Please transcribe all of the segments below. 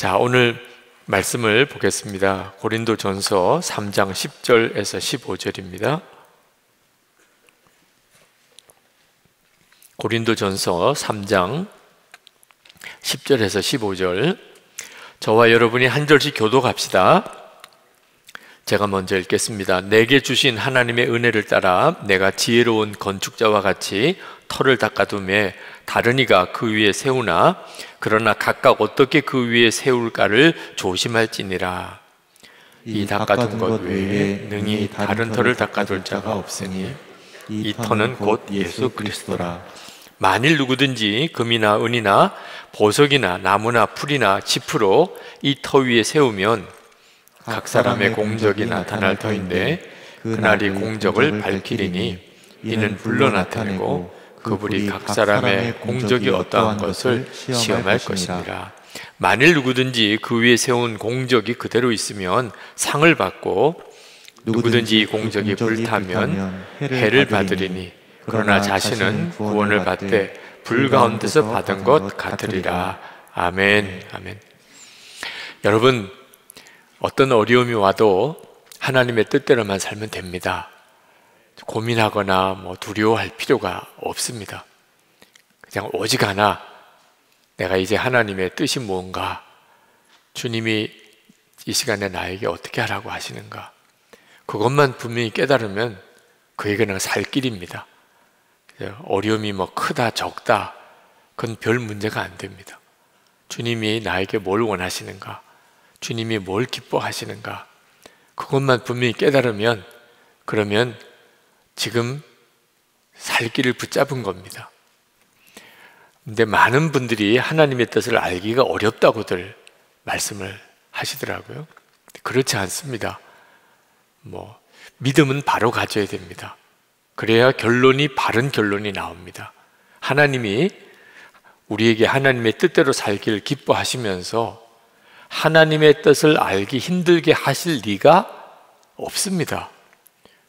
자, 오늘 말씀을 보겠습니다. 고린도전서 3장 10절에서 15절입니다. 고린도전서 3장 10절에서 15절. 저와 여러분이 한 절씩 교독합시다. 제가 먼저 읽겠습니다. 내게 주신 하나님의 은혜를 따라 내가 지혜로운 건축자와 같이 터를 닦아두매 다른 이가 그 위에 세우나 그러나 각각 어떻게 그 위에 세울까를 조심할지니라. 이 닦아둔 것 외에 능히 다른 터를 닦아둘 자가 없으니 이 터는 곧 예수 그리스도라. 만일 누구든지 금이나 은이나 보석이나 나무나 풀이나 짚으로 이 터 위에 세우면 각 사람의 공적이 나타날 터인데 그날이 공적을 밝히리니 이는 불로 나타내고 그 불이 각 사람의 공적이 어떠한 것을 시험할 것이니라. 만일 누구든지 그 위에 세운 공적이 그대로 있으면 상을 받고 누구든지 이 공적이 불타면 해를 받으리니 그러나 자신은 구원을 받되 불 가운데서 받은 것 같으리라. 아멘. 아멘. 여러분, 어떤 어려움이 와도 하나님의 뜻대로만 살면 됩니다. 고민하거나 두려워할 필요가 없습니다. 그냥 오직 하나, 내가 이제 하나님의 뜻이 뭔가, 주님이 이 시간에 나에게 어떻게 하라고 하시는가, 그것만 분명히 깨달으면 그게 그냥 살 길입니다. 어려움이 크다 적다 그건 별 문제가 안 됩니다. 주님이 나에게 뭘 원하시는가, 주님이 뭘 기뻐하시는가, 그것만 분명히 깨달으면 그러면 지금 살 길을 붙잡은 겁니다. 근데 많은 분들이 하나님의 뜻을 알기가 어렵다고들 말씀을 하시더라고요. 그렇지 않습니다. 믿음은 바로 가져야 됩니다. 그래야 바른 결론이 나옵니다. 하나님이 우리에게 하나님의 뜻대로 살기를 기뻐하시면서 하나님의 뜻을 알기 힘들게 하실 리가 없습니다.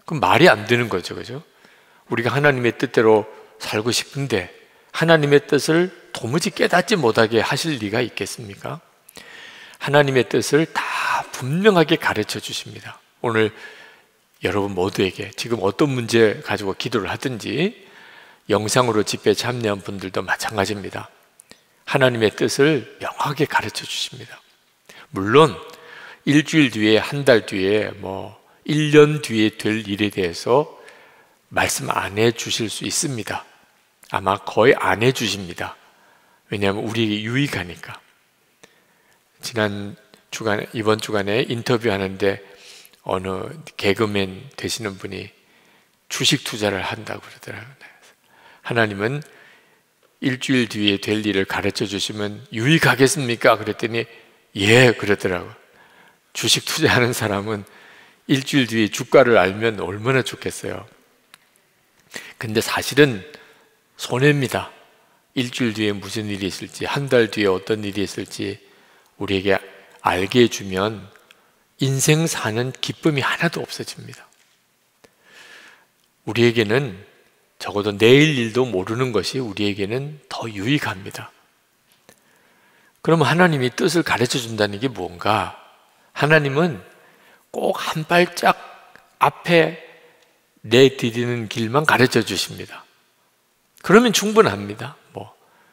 그럼 말이 안 되는 거죠, 그죠? 우리가 하나님의 뜻대로 살고 싶은데 하나님의 뜻을 도무지 깨닫지 못하게 하실 리가 있겠습니까? 하나님의 뜻을 다 분명하게 가르쳐 주십니다. 오늘 여러분 모두에게 지금 어떤 문제 가지고 기도를 하든지 영상으로 집회에 참여한 분들도 마찬가지입니다. 하나님의 뜻을 명확하게 가르쳐 주십니다. 물론 일주일 뒤에, 한 달 뒤에, 1년 뒤에 될 일에 대해서 말씀 안 해주실 수 있습니다. 아마 거의 안 해주십니다. 왜냐하면 우리에게 유익하니까. 이번 주간에 인터뷰하는데 어느 개그맨 되시는 분이 주식 투자를 한다고 그러더라고요. 하나님은 일주일 뒤에 될 일을 가르쳐 주시면 유익하겠습니까? 그랬더니 예, 그러더라고요. 주식 투자하는 사람은 일주일 뒤에 주가를 알면 얼마나 좋겠어요. 근데 사실은 손해입니다. 일주일 뒤에 무슨 일이 있을지, 한 달 뒤에 어떤 일이 있을지 우리에게 알게 해주면 인생 사는 기쁨이 하나도 없어집니다. 우리에게는 적어도 내일 일도 모르는 것이 우리에게는 더 유익합니다. 그러면 하나님이 뜻을 가르쳐 준다는 게 뭔가? 하나님은 꼭 한 발짝 앞에 내디디는 길만 가르쳐 주십니다. 그러면 충분합니다.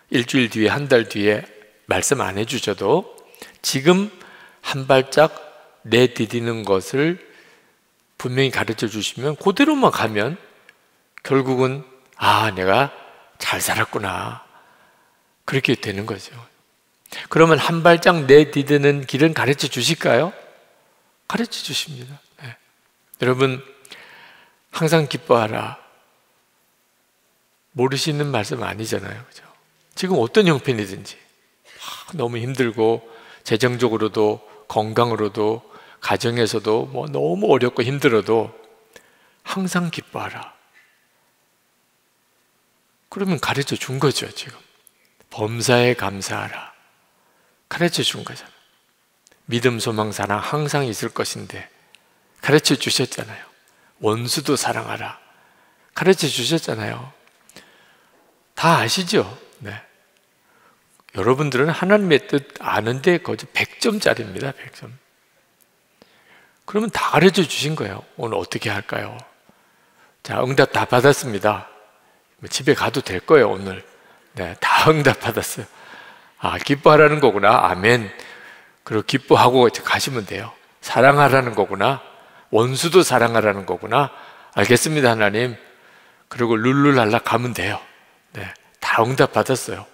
일주일 뒤에, 한 달 뒤에 말씀 안 해주셔도 지금 한 발짝 내디디는 것을 분명히 가르쳐 주시면 그대로만 가면 결국은 내가 잘 살았구나, 그렇게 되는 거죠. 그러면 한 발짝 내디디는 길은 가르쳐 주실까요? 가르쳐 주십니다. 네. 여러분, 항상 기뻐하라, 모르시는 말씀 아니잖아요, 그죠? 지금 어떤 형편이든지 너무 힘들고 재정적으로도 건강으로도 가정에서도 너무 어렵고 힘들어도 항상 기뻐하라. 그러면 가르쳐 준 거죠. 지금 범사에 감사하라 가르쳐 준 거잖아요. 믿음, 소망, 사랑 항상 있을 것인데 가르쳐 주셨잖아요. 원수도 사랑하라 가르쳐 주셨잖아요. 다 아시죠? 네. 여러분들은 하나님의 뜻 아는데 거의 100점짜리입니다. 100점. 그러면 다 가르쳐 주신 거예요. 오늘 어떻게 할까요? 자, 응답 다 받았습니다. 집에 가도 될 거예요, 오늘. 네, 다 응답 받았어요. 아, 기뻐하라는 거구나. 아멘. 그리고 기뻐하고 가시면 돼요. 사랑하라는 거구나. 원수도 사랑하라는 거구나. 알겠습니다, 하나님. 그리고 룰루랄라 가면 돼요. 네, 다 응답 받았어요.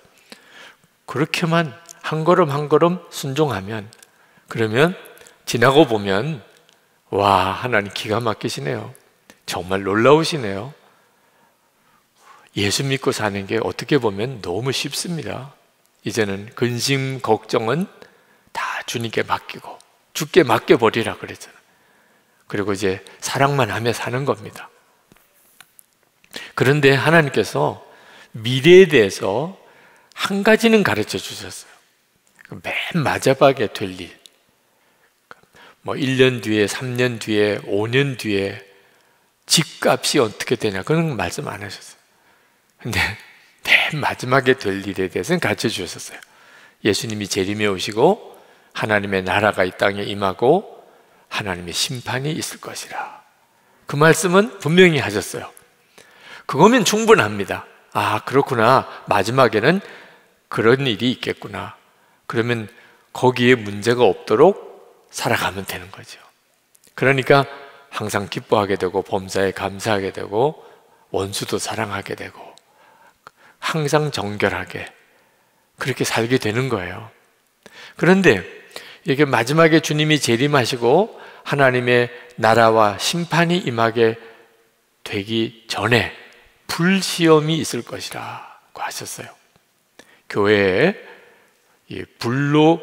그렇게만 한 걸음 한 걸음 순종하면, 그러면 지나고 보면 와, 하나님 기가 막히시네요. 정말 놀라우시네요. 예수 믿고 사는 게 어떻게 보면 너무 쉽습니다. 이제는 근심 걱정은 다 주님께 맡기고 주께 맡겨버리라 그랬잖아요. 그리고 이제 사랑만 하며 사는 겁니다. 그런데 하나님께서 미래에 대해서 한 가지는 가르쳐 주셨어요. 맨 마지막에 될 일, 뭐 1년 뒤에, 3년 뒤에, 5년 뒤에 집값이 어떻게 되냐, 그런 말씀 안 하셨어요. 근데 맨 마지막에 될 일에 대해서는 가르쳐 주셨어요. 예수님이 재림에 오시고 하나님의 나라가 이 땅에 임하고 하나님의 심판이 있을 것이라. 그 말씀은 분명히 하셨어요. 그거면 충분합니다. 아, 그렇구나. 마지막에는 그런 일이 있겠구나. 그러면 거기에 문제가 없도록 살아가면 되는 거죠. 그러니까 항상 기뻐하게 되고 범사에 감사하게 되고 원수도 사랑하게 되고 항상 정결하게 그렇게 살게 되는 거예요. 그런데 이게 마지막에 주님이 재림하시고 하나님의 나라와 심판이 임하게 되기 전에 불시험이 있을 것이라고 하셨어요. 교회에 불로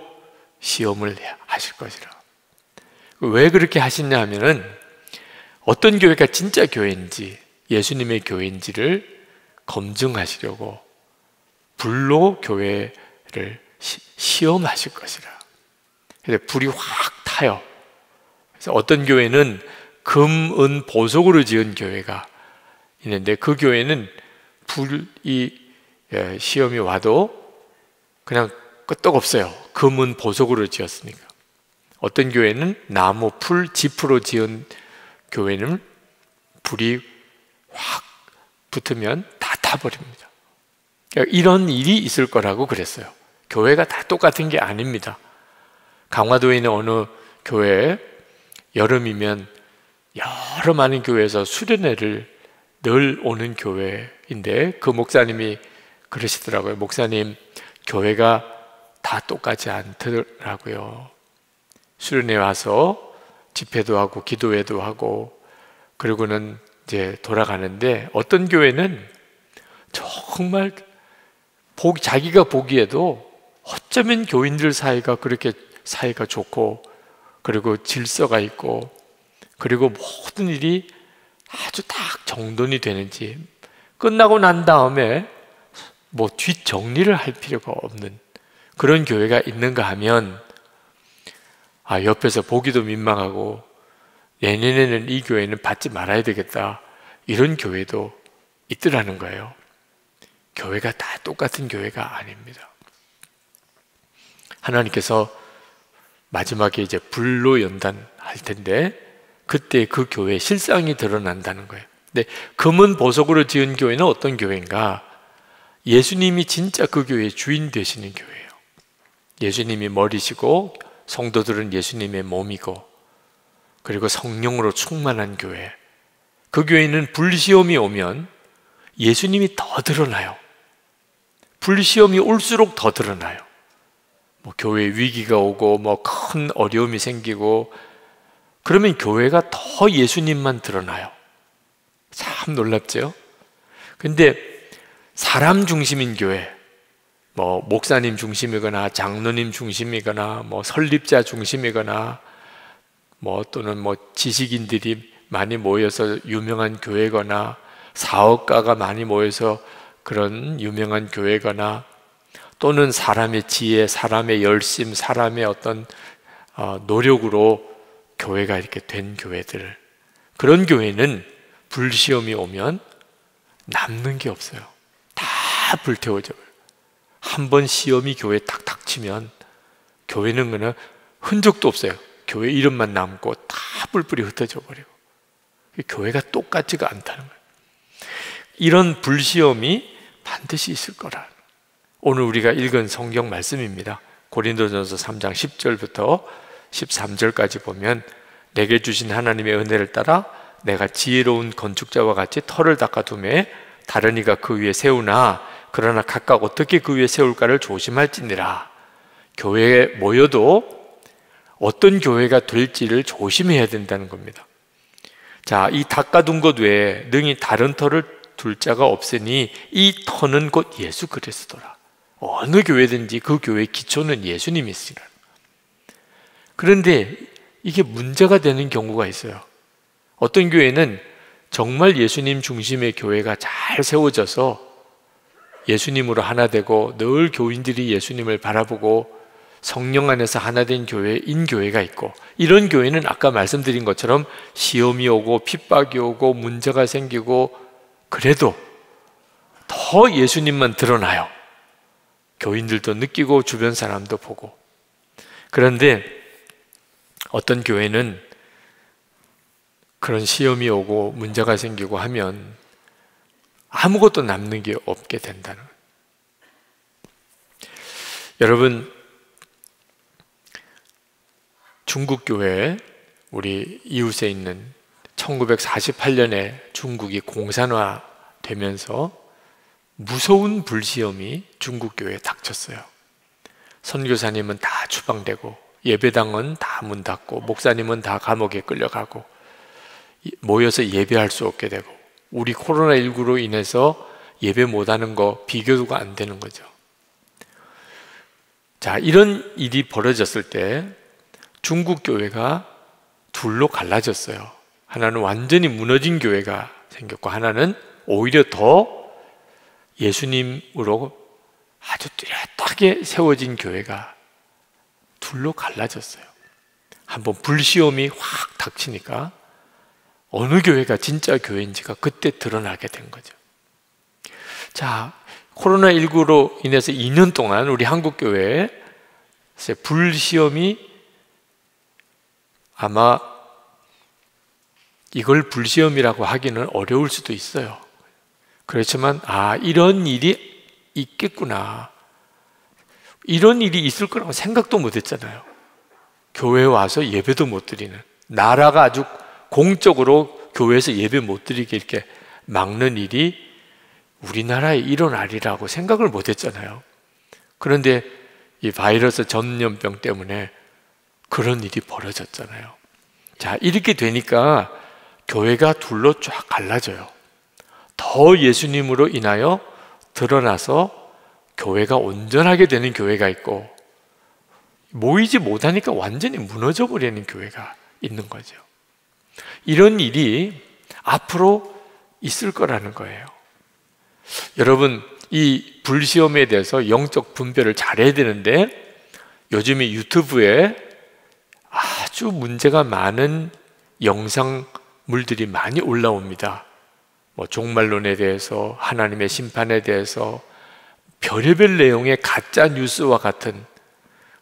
시험을 하실 것이라. 왜 그렇게 하시냐 하면은 어떤 교회가 진짜 교회인지 예수님의 교회인지를 검증하시려고 불로 교회를 시험하실 것이라. 그래서 불이 확 타요. 그래서 어떤 교회는 금, 은, 보석으로 지은 교회가 있는데 그 교회는 불이 시험이 와도 그냥 끄떡없어요. 금, 은, 보석으로 지었으니까. 어떤 교회는 나무, 풀, 지프로 지은 교회는 불이 확 붙으면 다 타버립니다. 그러니까 이런 일이 있을 거라고 그랬어요. 교회가 다 똑같은 게 아닙니다. 강화도에 있는 어느 교회에 여름이면 여러 많은 교회에서 수련회를 늘 오는 교회인데 그 목사님이 그러시더라고요. 목사님, 교회가 다 똑같지 않더라고요. 수련회 와서 집회도 하고 기도회도 하고 그리고는 이제 돌아가는데 어떤 교회는 정말 자기가 보기에도 어쩌면 교인들 사이가 그렇게 사이가 좋고 그리고 질서가 있고 그리고 모든 일이 아주 딱 정돈이 되는지 끝나고 난 다음에 뭐 뒷정리를 할 필요가 없는 그런 교회가 있는가 하면 아, 옆에서 보기도 민망하고 내년에는 이 교회는 받지 말아야 되겠다 이런 교회도 있더라는 거예요. 교회가 다 똑같은 교회가 아닙니다. 하나님께서 마지막에 이제 불로 연단할 텐데 그때 그 교회의 실상이 드러난다는 거예요. 근데 금은 보석으로 지은 교회는 어떤 교회인가? 예수님이 진짜 그 교회의 주인 되시는 교회예요. 예수님이 머리시고 성도들은 예수님의 몸이고 그리고 성령으로 충만한 교회. 그 교회는 불시험이 오면 예수님이 더 드러나요. 불시험이 올수록 더 드러나요. 뭐 교회에 위기가 오고 뭐 큰 어려움이 생기고 그러면 교회가 더 예수님만 드러나요. 참 놀랍죠? 근데 사람 중심인 교회, 뭐 목사님 중심이거나 장로님 중심이거나 뭐 설립자 중심이거나 뭐 또는 뭐 지식인들이 많이 모여서 유명한 교회거나 사업가가 많이 모여서 그런 유명한 교회거나 또는 사람의 지혜, 사람의 열심, 사람의 어떤 노력으로 교회가 이렇게 된 교회들, 그런 교회는 불시험이 오면 남는 게 없어요. 다 불태워져요. 한 번 시험이 교회에 탁 닥치면 교회는 그냥 흔적도 없어요. 교회 이름만 남고 다 뿔뿔이 흩어져 버리고, 교회가 똑같지가 않다는 거예요. 이런 불시험이 반드시 있을 거라. 오늘 우리가 읽은 성경 말씀입니다. 고린도전서 3장 10절부터 13절까지 보면, 내게 주신 하나님의 은혜를 따라 내가 지혜로운 건축자와 같이 터를 닦아두매 다른 이가 그 위에 세우나 그러나 각각 어떻게 그 위에 세울까를 조심할지니라. 교회에 모여도 어떤 교회가 될지를 조심해야 된다는 겁니다. 자, 이 닦아둔 것 외에 능히 다른 터를 둘 자가 없으니 이 터는 곧 예수 그리스도라. 어느 교회든지 그 교회의 기초는 예수님이시라. 그런데 이게 문제가 되는 경우가 있어요. 어떤 교회는 정말 예수님 중심의 교회가 잘 세워져서 예수님으로 하나 되고 늘 교인들이 예수님을 바라보고 성령 안에서 하나 된 교회인 교회가 있고, 이런 교회는 아까 말씀드린 것처럼 시험이 오고 핍박이 오고 문제가 생기고 그래도 더 예수님만 드러나요. 교인들도 느끼고 주변 사람도 보고. 그런데 어떤 교회는 그런 시험이 오고 문제가 생기고 하면 아무것도 남는 게 없게 된다는 거예요. 여러분, 중국 교회, 우리 이웃에 있는 1948년에 중국이 공산화되면서 무서운 불시험이 중국 교회에 닥쳤어요. 선교사님은 다 추방되고 예배당은 다 문 닫고 목사님은 다 감옥에 끌려가고 모여서 예배할 수 없게 되고, 우리 코로나19로 인해서 예배 못하는 거 비교가 안 되는 거죠. 자, 이런 일이 벌어졌을 때 중국 교회가 둘로 갈라졌어요. 하나는 완전히 무너진 교회가 생겼고, 하나는 오히려 더 예수님으로 아주 뚜렷하게 세워진 교회가 둘로 갈라졌어요. 한번 불시험이 확 닥치니까 어느 교회가 진짜 교회인지가 그때 드러나게 된 거죠. 자, 코로나19로 인해서 2년 동안 우리 한국교회에 불시험이, 아마 이걸 불시험이라고 하기는 어려울 수도 있어요. 그렇지만 이런 일이 있겠구나, 이런 일이 있을 거라고 생각도 못 했잖아요. 교회에 와서 예배도 못 드리는, 나라가 아주 공적으로 교회에서 예배 못 드리게 이렇게 막는 일이 우리나라에 일어나리라고 생각을 못 했잖아요. 그런데 이 바이러스 전염병 때문에 그런 일이 벌어졌잖아요. 자, 이렇게 되니까 교회가 둘로 쫙 갈라져요. 더 예수님으로 인하여 드러나서 교회가 온전하게 되는 교회가 있고, 모이지 못하니까 완전히 무너져 버리는 교회가 있는 거죠. 이런 일이 앞으로 있을 거라는 거예요. 여러분, 이 불시험에 대해서 영적 분별을 잘해야 되는데, 요즘에 유튜브에 아주 문제가 많은 영상물들이 많이 올라옵니다. 종말론에 대해서, 하나님의 심판에 대해서 별의별 내용의 가짜 뉴스와 같은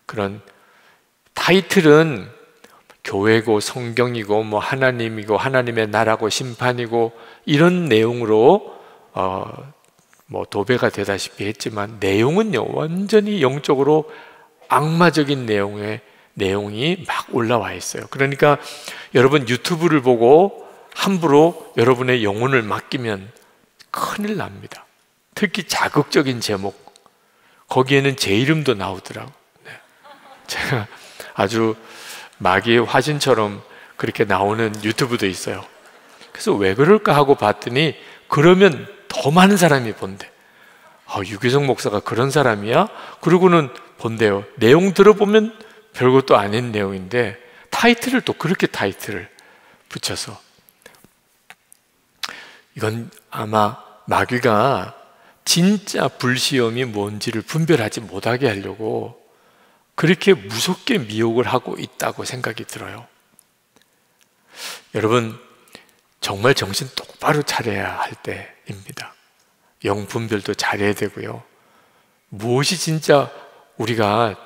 그런, 타이틀은 교회고 성경이고 하나님이고 하나님의 나라고 심판이고 이런 내용으로 도배가 되다시피 했지만, 내용은요 완전히 영적으로 악마적인 내용이 막 올라와 있어요. 그러니까 여러분, 유튜브를 보고 함부로 여러분의 영혼을 맡기면 큰일 납니다. 특히 자극적인 제목, 거기에는 제 이름도 나오더라고요. 네. 제가 아주 마귀의 화신처럼 그렇게 나오는 유튜브도 있어요. 그래서 왜 그럴까 하고 봤더니, 그러면 더 많은 사람이 본대. 유기성 목사가 그런 사람이야? 그러고는 본대요. 내용 들어보면 별것도 아닌 내용인데 타이틀을 또 그렇게 타이틀을 붙여서, 이건 아마 마귀가 진짜 불시험이 뭔지를 분별하지 못하게 하려고 그렇게 무섭게 미혹을 하고 있다고 생각이 들어요. 여러분, 정말 정신 똑바로 차려야 할 때입니다. 영 분별도 잘해야 되고요. 무엇이 진짜 우리가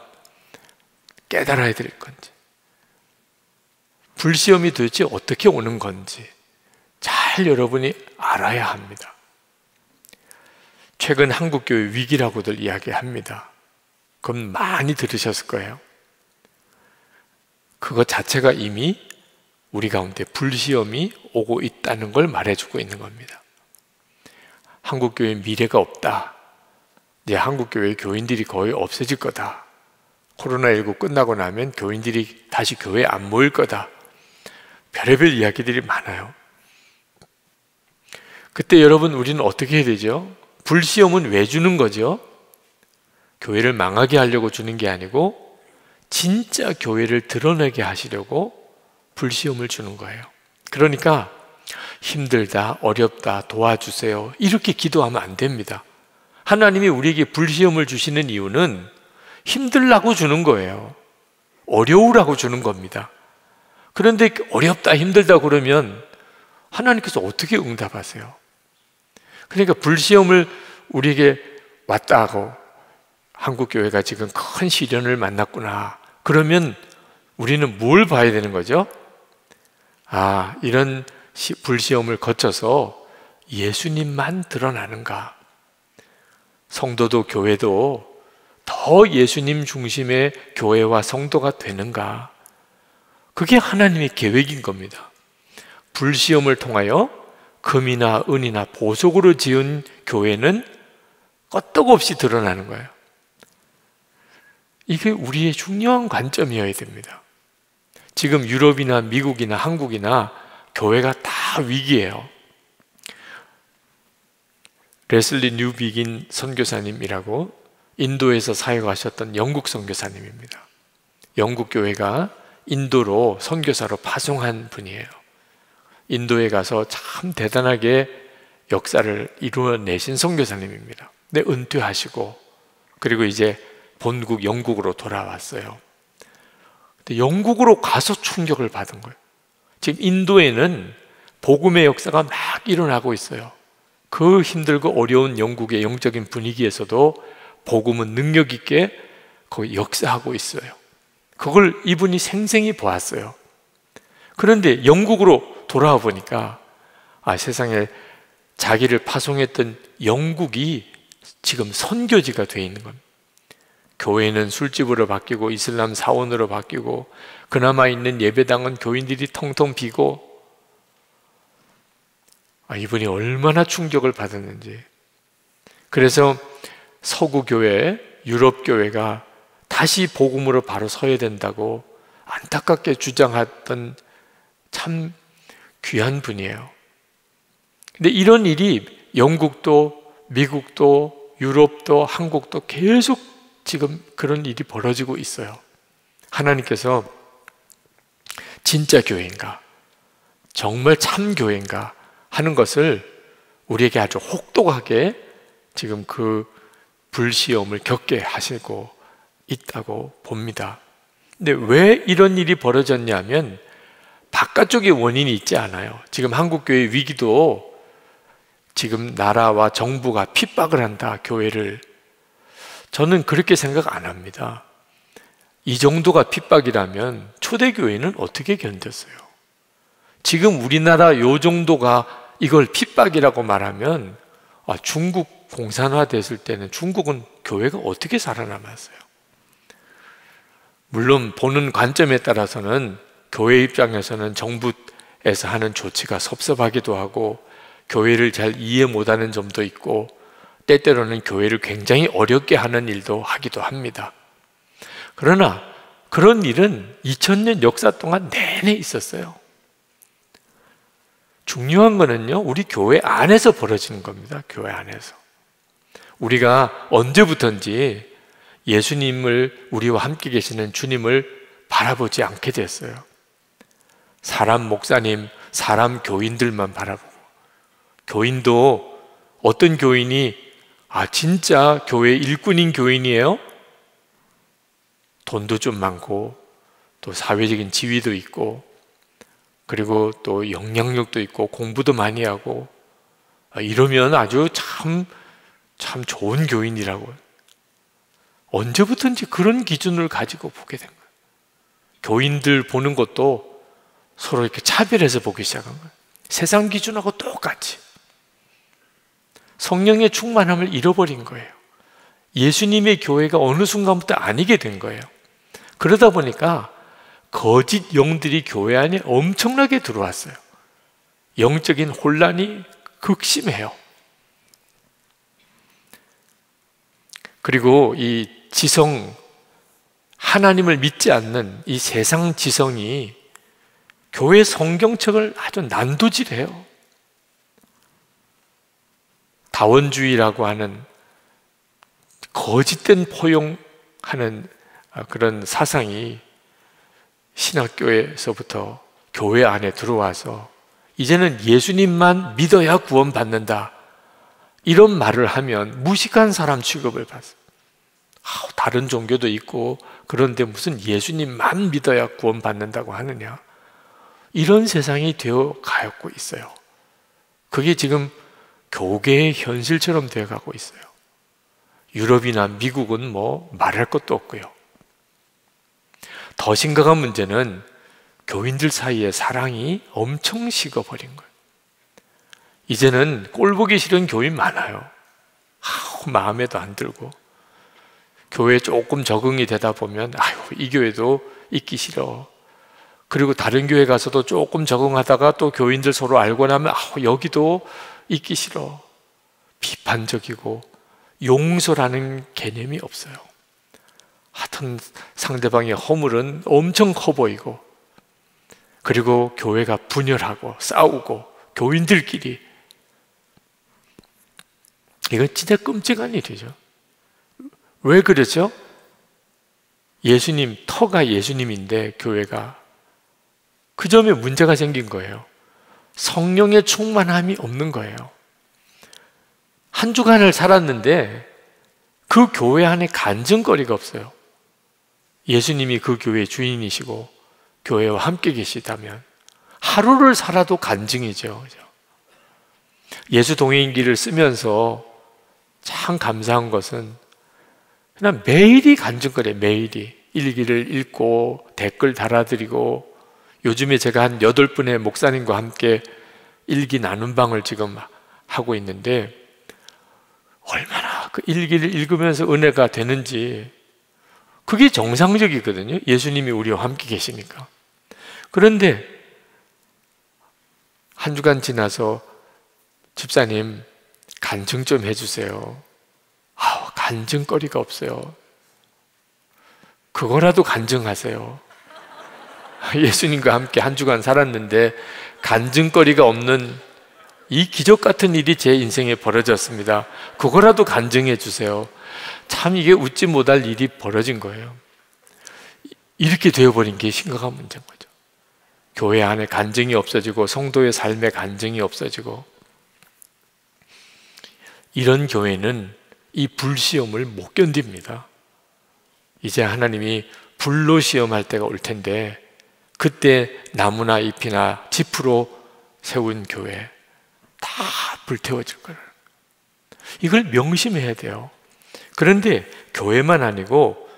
깨달아야 될 건지, 불시험이 도대체 어떻게 오는 건지 잘 여러분이 알아야 합니다. 최근 한국교회 위기라고들 이야기합니다. 그건 많이 들으셨을 거예요. 그것 자체가 이미 우리 가운데 불시험이 오고 있다는 걸 말해주고 있는 겁니다. 한국교회 미래가 없다. 이제 한국교회 교인들이 거의 없어질 거다. 코로나19 끝나고 나면 교인들이 다시 교회에 안 모일 거다. 별의별 이야기들이 많아요. 그때 여러분, 우리는 어떻게 해야 되죠? 불시험은 왜 주는 거죠? 교회를 망하게 하려고 주는 게 아니고 진짜 교회를 드러내게 하시려고 불시험을 주는 거예요. 그러니까 힘들다, 어렵다, 도와주세요, 이렇게 기도하면 안 됩니다. 하나님이 우리에게 불시험을 주시는 이유는 힘들라고 주는 거예요. 어려우라고 주는 겁니다. 그런데 어렵다, 힘들다 그러면 하나님께서 어떻게 응답하세요? 그러니까 불시험을 우리에게 왔다고, 한국교회가 지금 큰 시련을 만났구나, 그러면 우리는 뭘 봐야 되는 거죠? 아, 이런 불시험을 거쳐서 예수님만 드러나는가? 성도도 교회도 더 예수님 중심의 교회와 성도가 되는가? 그게 하나님의 계획인 겁니다. 불시험을 통하여 금이나 은이나 보석으로 지은 교회는 끄떡없이 드러나는 거예요. 이게 우리의 중요한 관점이어야 됩니다. 지금 유럽이나 미국이나 한국이나 교회가 다 위기예요. 레슬리 뉴비긴 선교사님이라고 인도에서 사역하셨던 영국 선교사님입니다. 영국 교회가 인도로 선교사로 파송한 분이에요. 인도에 가서 참 대단하게 역사를 이루어내신 선교사님입니다. 근데 은퇴하시고 그리고 이제 본국 영국으로 돌아왔어요. 근데 영국으로 가서 충격을 받은 거예요. 지금 인도에는 복음의 역사가 막 일어나고 있어요. 그 힘들고 어려운 영국의 영적인 분위기에서도 복음은 능력 있게 거기 역사하고 있어요. 그걸 이분이 생생히 보았어요. 그런데 영국으로 돌아와 보니까 세상에 자기를 파송했던 영국이 지금 선교지가 되어 있는 겁니다. 교회는 술집으로 바뀌고 이슬람 사원으로 바뀌고 그나마 있는 예배당은 교인들이 텅텅 비고, 이분이 얼마나 충격을 받았는지. 그래서 서구 교회, 유럽 교회가 다시 복음으로 바로 서야 된다고 안타깝게 주장했던 참 귀한 분이에요. 근데 이런 일이 영국도 미국도 유럽도 한국도 계속 지금 그런 일이 벌어지고 있어요. 하나님께서 진짜 교회인가, 정말 참 교회인가 하는 것을 우리에게 아주 혹독하게 지금 그 불시험을 겪게 하시고 있다고 봅니다. 근데 왜 이런 일이 벌어졌냐면 바깥쪽에 원인이 있지 않아요. 지금 한국교회 위기도 지금 나라와 정부가 핍박을 한다, 교회를. 저는 그렇게 생각 안 합니다. 이 정도가 핍박이라면 초대교회는 어떻게 견뎠어요? 지금 우리나라 요 정도가 이걸 핍박이라고 말하면 중국 공산화 됐을 때는 중국은 교회가 어떻게 살아남았어요? 물론 보는 관점에 따라서는 교회 입장에서는 정부에서 하는 조치가 섭섭하기도 하고 교회를 잘 이해 못하는 점도 있고 때때로는 교회를 굉장히 어렵게 하는 일도 하기도 합니다. 그러나 그런 일은 2000년 역사 동안 내내 있었어요. 중요한 거는요, 우리 교회 안에서 벌어지는 겁니다. 교회 안에서. 우리가 언제부턴지 예수님을, 우리와 함께 계시는 주님을 바라보지 않게 됐어요. 사람 목사님, 사람 교인들만 바라보고, 교인도 어떤 교인이 진짜 교회 일꾼인 교인이에요? 돈도 좀 많고 또 사회적인 지위도 있고 그리고 또 영향력도 있고 공부도 많이 하고 이러면 아주 참 좋은 교인이라고. 언제부턴지 그런 기준을 가지고 보게 된 거예요. 교인들 보는 것도 서로 이렇게 차별해서 보기 시작한 거예요. 세상 기준하고 똑같이. 성령의 충만함을 잃어버린 거예요. 예수님의 교회가 어느 순간부터 아니게 된 거예요. 그러다 보니까 거짓 영들이 교회 안에 엄청나게 들어왔어요. 영적인 혼란이 극심해요. 그리고 이 지성, 하나님을 믿지 않는 이 세상 지성이 교회 성경책을 아주 난도질해요. 다원주의라고 하는 거짓된 포용하는 그런 사상이 신학교에서부터 교회 안에 들어와서 이제는 예수님만 믿어야 구원받는다, 이런 말을 하면 무식한 사람 취급을 받아요. 다른 종교도 있고 그런데 무슨 예수님만 믿어야 구원받는다고 하느냐, 이런 세상이 되어 가고 있어요. 그게 지금 교계의 현실처럼 되어 가고 있어요. 유럽이나 미국은 뭐 말할 것도 없고요. 더 심각한 문제는 교인들 사이에 사랑이 엄청 식어버린 거예요. 이제는 꼴보기 싫은 교인 많아요. 마음에도 안 들고, 교회에 조금 적응이 되다 보면 이 교회도 있기 싫어. 그리고 다른 교회 가서도 조금 적응하다가 또 교인들 서로 알고 나면 여기도 있기 싫어. 비판적이고 용서라는 개념이 없어요. 하여튼 상대방의 허물은 엄청 커 보이고, 그리고 교회가 분열하고 싸우고 교인들끼리, 이건 진짜 끔찍한 일이죠. 왜 그러죠? 예수님, 터가 예수님인데 교회가, 그 점에 문제가 생긴 거예요. 성령의 충만함이 없는 거예요. 한 주간을 살았는데 그 교회 안에 간증거리가 없어요. 예수님이 그 교회의 주인이시고 교회와 함께 계시다면 하루를 살아도 간증이죠. 예수 동행기를 쓰면서 참 감사한 것은 그냥 매일이 간증거리예요. 매일이 일기를 읽고 댓글 달아드리고, 요즘에 제가 한 8분의 목사님과 함께 일기 나눔 방을 지금 하고 있는데 얼마나 그 일기를 읽으면서 은혜가 되는지, 그게 정상적이거든요. 예수님이 우리와 함께 계시니까. 그런데 한 주간 지나서 집사님 간증 좀 해주세요. 간증거리가 없어요. 그거라도 간증하세요. 예수님과 함께 한 주간 살았는데 간증거리가 없는 이 기적 같은 일이 제 인생에 벌어졌습니다. 그거라도 간증해 주세요. 참 이게 웃지 못할 일이 벌어진 거예요. 이렇게 되어버린 게 심각한 문제인 거죠. 교회 안에 간증이 없어지고 성도의 삶에 간증이 없어지고, 이런 교회는 이 불시험을 못 견딥니다. 이제 하나님이 불로 시험할 때가 올 텐데, 그때 나무나 잎이나 짚으로 세운 교회 다 불태워질 거예요. 이걸 명심해야 돼요. 그런데 교회만 아니고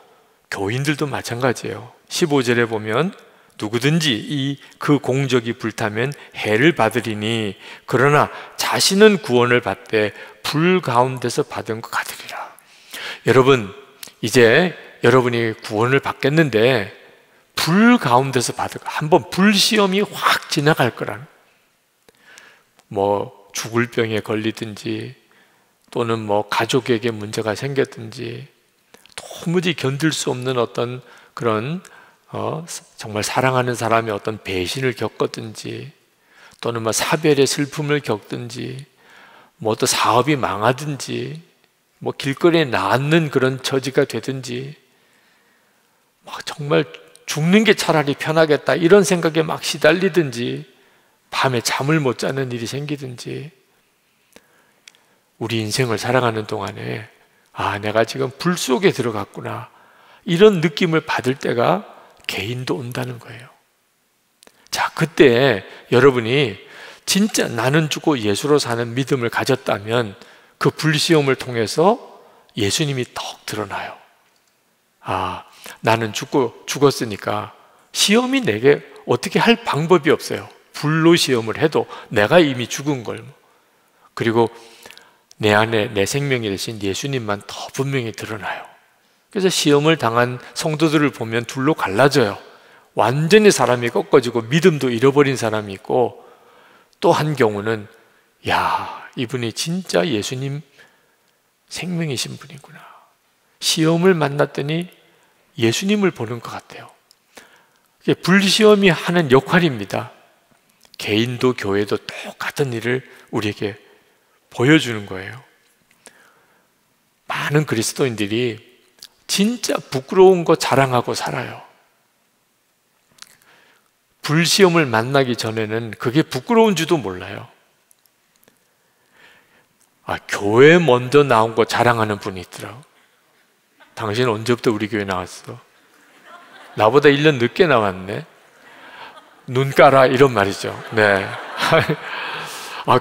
교인들도 마찬가지예요. 15절에 보면 누구든지 그 공적이 불타면 해를 받으리니 그러나 자신은 구원을 받되 불 가운데서 받은 것 같으리라. 여러분, 이제 여러분이 구원을 받겠는데 불 가운데서 받을 거, 한번 불시험이 확 지나갈 거라는, 뭐 죽을 병에 걸리든지 또는 뭐 가족에게 문제가 생겼든지 도무지 견딜 수 없는 어떤 그런 정말 사랑하는 사람의 어떤 배신을 겪었든지, 또는 뭐 사별의 슬픔을 겪든지, 뭐 또 사업이 망하든지, 뭐 길거리에 낫는 그런 처지가 되든지, 막 정말 죽는 게 차라리 편하겠다 이런 생각에 막 시달리든지, 밤에 잠을 못 자는 일이 생기든지, 우리 인생을 살아가는 동안에 내가 지금 불 속에 들어갔구나, 이런 느낌을 받을 때가 개인도 온다는 거예요. 자, 그때 여러분이 진짜 나는 죽고 예수로 사는 믿음을 가졌다면 그 불시험을 통해서 예수님이 더 드러나요. 나는 죽었으니까 시험이 내게 어떻게 할 방법이 없어요. 불로 시험을 해도 내가 이미 죽은 걸. 그리고 내 안에 내 생명이 되신 예수님만 더 분명히 드러나요. 그래서 시험을 당한 성도들을 보면 둘로 갈라져요. 완전히 사람이 꺾어지고 믿음도 잃어버린 사람이 있고, 또 한 경우는 이분이 진짜 예수님 생명이신 분이구나. 시험을 만났더니 예수님을 보는 것 같아요. 불시험이 하는 역할입니다. 개인도 교회도 똑같은 일을 우리에게 보여주는 거예요. 많은 그리스도인들이 진짜 부끄러운 거 자랑하고 살아요. 불시험을 만나기 전에는 그게 부끄러운지도 몰라요. 교회 먼저 나온 거 자랑하는 분이 있더라고. 당신 언제부터 우리 교회 나왔어? 나보다 1년 늦게 나왔네. 눈 까라, 이런 말이죠. 네.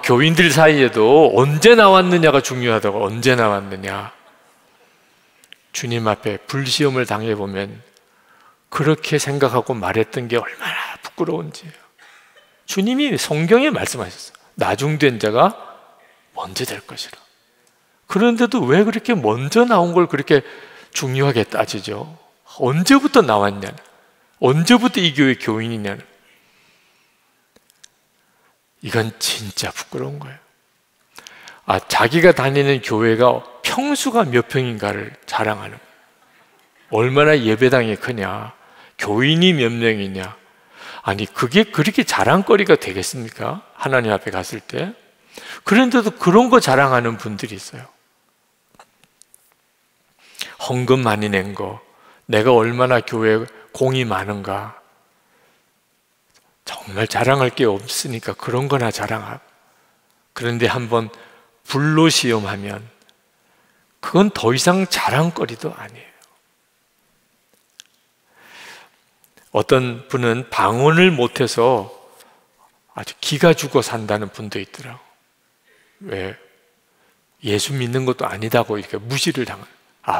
교인들 사이에도 언제 나왔느냐가 중요하다고. 언제 나왔느냐. 주님 앞에 불시험을 당해보면 그렇게 생각하고 말했던 게 얼마나 부끄러운지요. 주님이 성경에 말씀하셨어요. 나중된 자가 먼저 될 것이라. 그런데도 왜 그렇게 먼저 나온 걸 그렇게 중요하게 따지죠? 언제부터 나왔냐? 언제부터 이 교회 교인이냐? 이건 진짜 부끄러운 거예요. 자기가 다니는 교회가 평수가 몇 평인가를 자랑하는 거예요. 얼마나 예배당이 크냐, 교인이 몇 명이냐. 그게 그렇게 자랑거리가 되겠습니까? 하나님 앞에 갔을 때. 그런데도 그런 거 자랑하는 분들이 있어요. 헌금 많이 낸 거, 내가 얼마나 교회에 공이 많은가. 정말 자랑할 게 없으니까 그런 거나 자랑하고. 그런데 한번 불로 시험하면 그건 더 이상 자랑거리도 아니에요. 어떤 분은 방언을 못해서 아주 기가 죽어 산다는 분도 있더라고. 왜? 예수 믿는 것도 아니다고 이렇게 무시를 당한.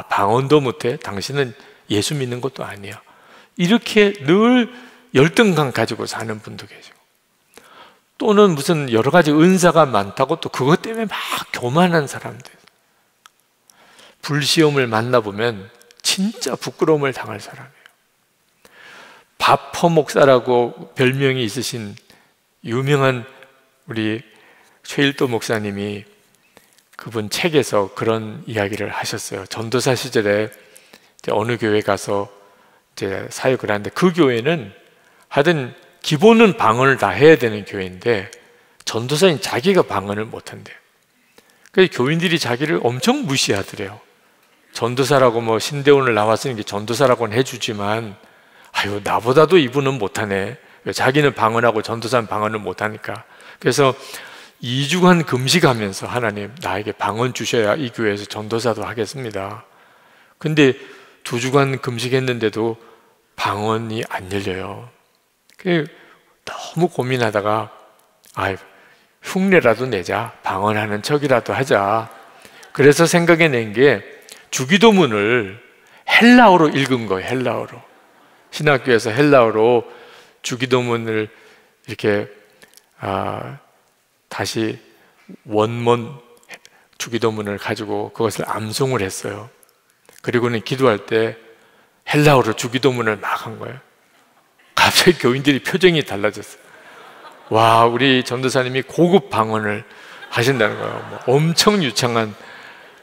방언도 못해? 당신은 예수 믿는 것도 아니야. 이렇게 늘 열등감 가지고 사는 분도 계시고, 또는 무슨 여러 가지 은사가 많다고 또 그것 때문에 막 교만한 사람들. 불시험을 만나보면 진짜 부끄러움을 당할 사람이에요. 바퍼 목사라고 별명이 있으신 유명한 우리 최일도 목사님이 그분 책에서 그런 이야기를 하셨어요. 전도사 시절에 어느 교회 가서 이제 사역을 하는데, 그 교회는 하여튼 기본은 방언을 다 해야 되는 교회인데 전도사인 자기가 방언을 못한대요. 그래서 교인들이 자기를 엄청 무시하더래요. 전도사라고 신대원을 나왔으니 전도사라고는 해주지만, 나보다도 이분은 못하네. 자기는 방언하고 전도사는 방언을 못하니까. 그래서 2주간 금식하면서, 하나님 나에게 방언 주셔야 이 교회에서 전도사도 하겠습니다. 근데 2주간 금식했는데도 방언이 안 열려요. 너무 고민하다가 흉내라도 내자, 방언하는 척이라도 하자. 그래서 생각해낸 게 주기도문을 헬라어로 읽은 거예요. 헬라어로. 신학교에서 헬라어로 주기도문을 이렇게 다시 원문 주기도문을 가지고 그것을 암송을 했어요. 그리고는 기도할 때 헬라어로 주기도문을 막 한 거예요. 갑자기 교인들이 표정이 달라졌어요. 와, 우리 전도사님이 고급 방언을 하신다는 거예요. 엄청 유창한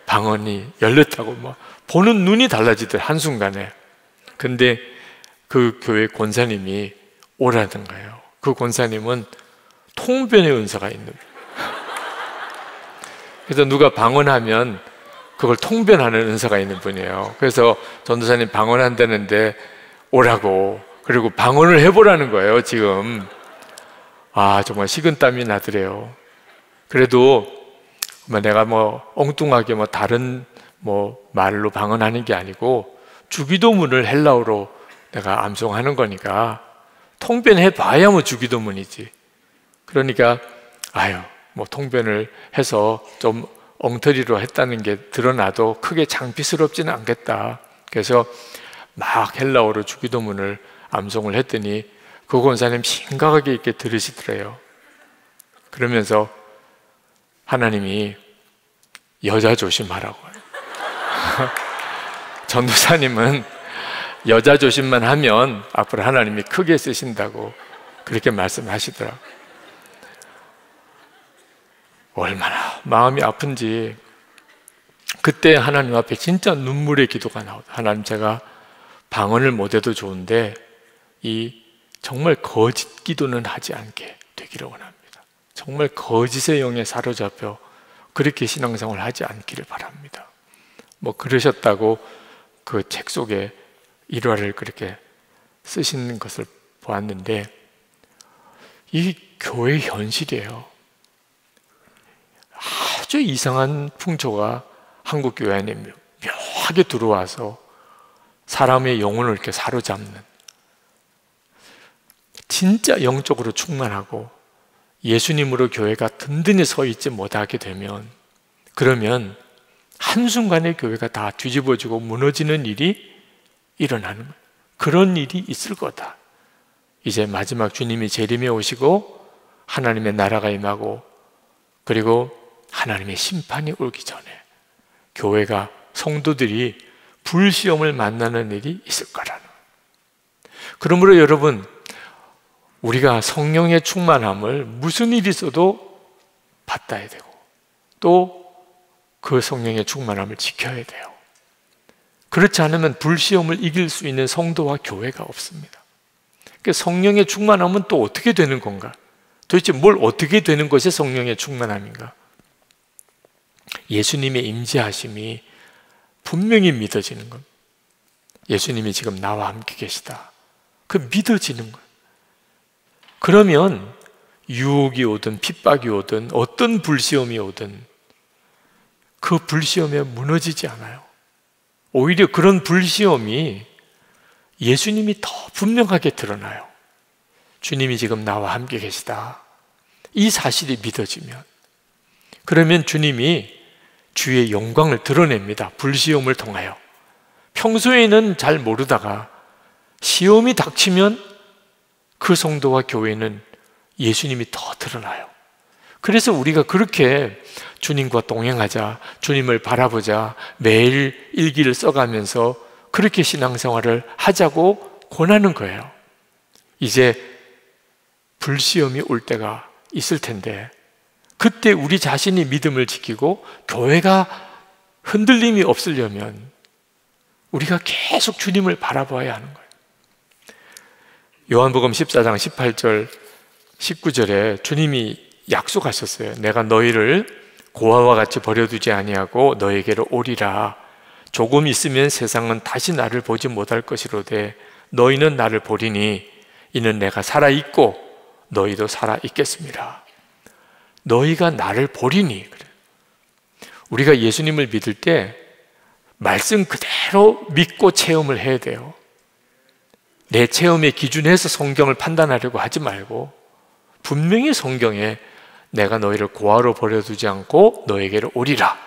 방언이 열렸다고 보는 눈이 달라지더라고요, 한순간에. 근데 그 교회 권사님이 오라는 거예요. 그 권사님은 통변의 은사가 있는 거예요. 그래서 누가 방언하면 그걸 통변하는 은사가 있는 분이에요. 그래서 전도사님 방언한다는데 오라고, 그리고 방언을 해보라는 거예요, 지금. 정말 식은땀이 나더래요. 그래도 내가 엉뚱하게 다른 말로 방언하는 게 아니고 주기도문을 헬라어로 내가 암송하는 거니까 통변해 봐야 주기도문이지. 그러니까 통변을 해서 좀 엉터리로 했다는 게 드러나도 크게 창피스럽지는 않겠다. 그래서 막 헬라어로 주기도문을 암송을 했더니 그 권사님 심각하게 이렇게 들으시더래요. 그러면서 하나님이 여자 조심하라고. 전도사님은 여자 조심만 하면 앞으로 하나님이 크게 쓰신다고 그렇게 말씀하시더라고요. 얼마나 마음이 아픈지 그때 하나님 앞에 진짜 눈물의 기도가 나오다. 하나님, 제가 방언을 못해도 좋은데 이 정말 거짓 기도는 하지 않게 되기를 원합니다. 정말 거짓의 영에 사로잡혀 그렇게 신앙생활을 하지 않기를 바랍니다. 뭐 그러셨다고 그 책 속에 일화를 그렇게 쓰신 것을 보았는데, 이 교회의 현실이에요. 아주 이상한 풍토가 한국 교회 안에 묘하게 들어와서 사람의 영혼을 이렇게 사로잡는, 진짜 영적으로 충만하고 예수님으로 교회가 든든히 서 있지 못하게 되면, 그러면 한순간에 교회가 다 뒤집어지고 무너지는 일이 일어나는 거예요. 그런 일이 있을 거다. 이제 마지막 주님이 재림에 오시고 하나님의 나라가 임하고 그리고 하나님의 심판이 오기 전에 교회가, 성도들이 불시험을 만나는 일이 있을 거라는 거예요. 그러므로 여러분, 우리가 성령의 충만함을 무슨 일이 있어도 받아야 되고 또 그 성령의 충만함을 지켜야 돼요. 그렇지 않으면 불시험을 이길 수 있는 성도와 교회가 없습니다. 그러니까 성령의 충만함은 또 어떻게 되는 건가? 도대체 뭘 어떻게 되는 것이 성령의 충만함인가? 예수님의 임재하심이 분명히 믿어지는 것. 예수님이 지금 나와 함께 계시다. 그 믿어지는 것. 그러면 유혹이 오든 핍박이 오든 어떤 불시험이 오든 그 불시험에 무너지지 않아요. 오히려 그런 불시험이 예수님이 더 분명하게 드러나요. 주님이 지금 나와 함께 계시다. 이 사실이 믿어지면, 그러면 주님이 주의 영광을 드러냅니다. 불시험을 통하여. 평소에는 잘 모르다가 시험이 닥치면 그 성도와 교회는 예수님이 더 드러나요. 그래서 우리가 그렇게 주님과 동행하자, 주님을 바라보자, 매일 일기를 써가면서 그렇게 신앙생활을 하자고 권하는 거예요. 이제 불시험이 올 때가 있을 텐데 그때 우리 자신이 믿음을 지키고 교회가 흔들림이 없으려면 우리가 계속 주님을 바라봐야 하는 거예요. 요한복음 14장 18절 19절에 주님이 약속하셨어요. 내가 너희를 고아와 같이 버려두지 아니하고 너에게로 오리라. 조금 있으면 세상은 다시 나를 보지 못할 것이로되 너희는 나를 보리니 이는 내가 살아있고 너희도 살아있겠습니다. 너희가 나를 보리니. 우리가 예수님을 믿을 때 말씀 그대로 믿고 체험을 해야 돼요. 내 체험의 기준에서 성경을 판단하려고 하지 말고 분명히 성경에 내가 너희를 고아로 버려두지 않고 너에게로 오리라.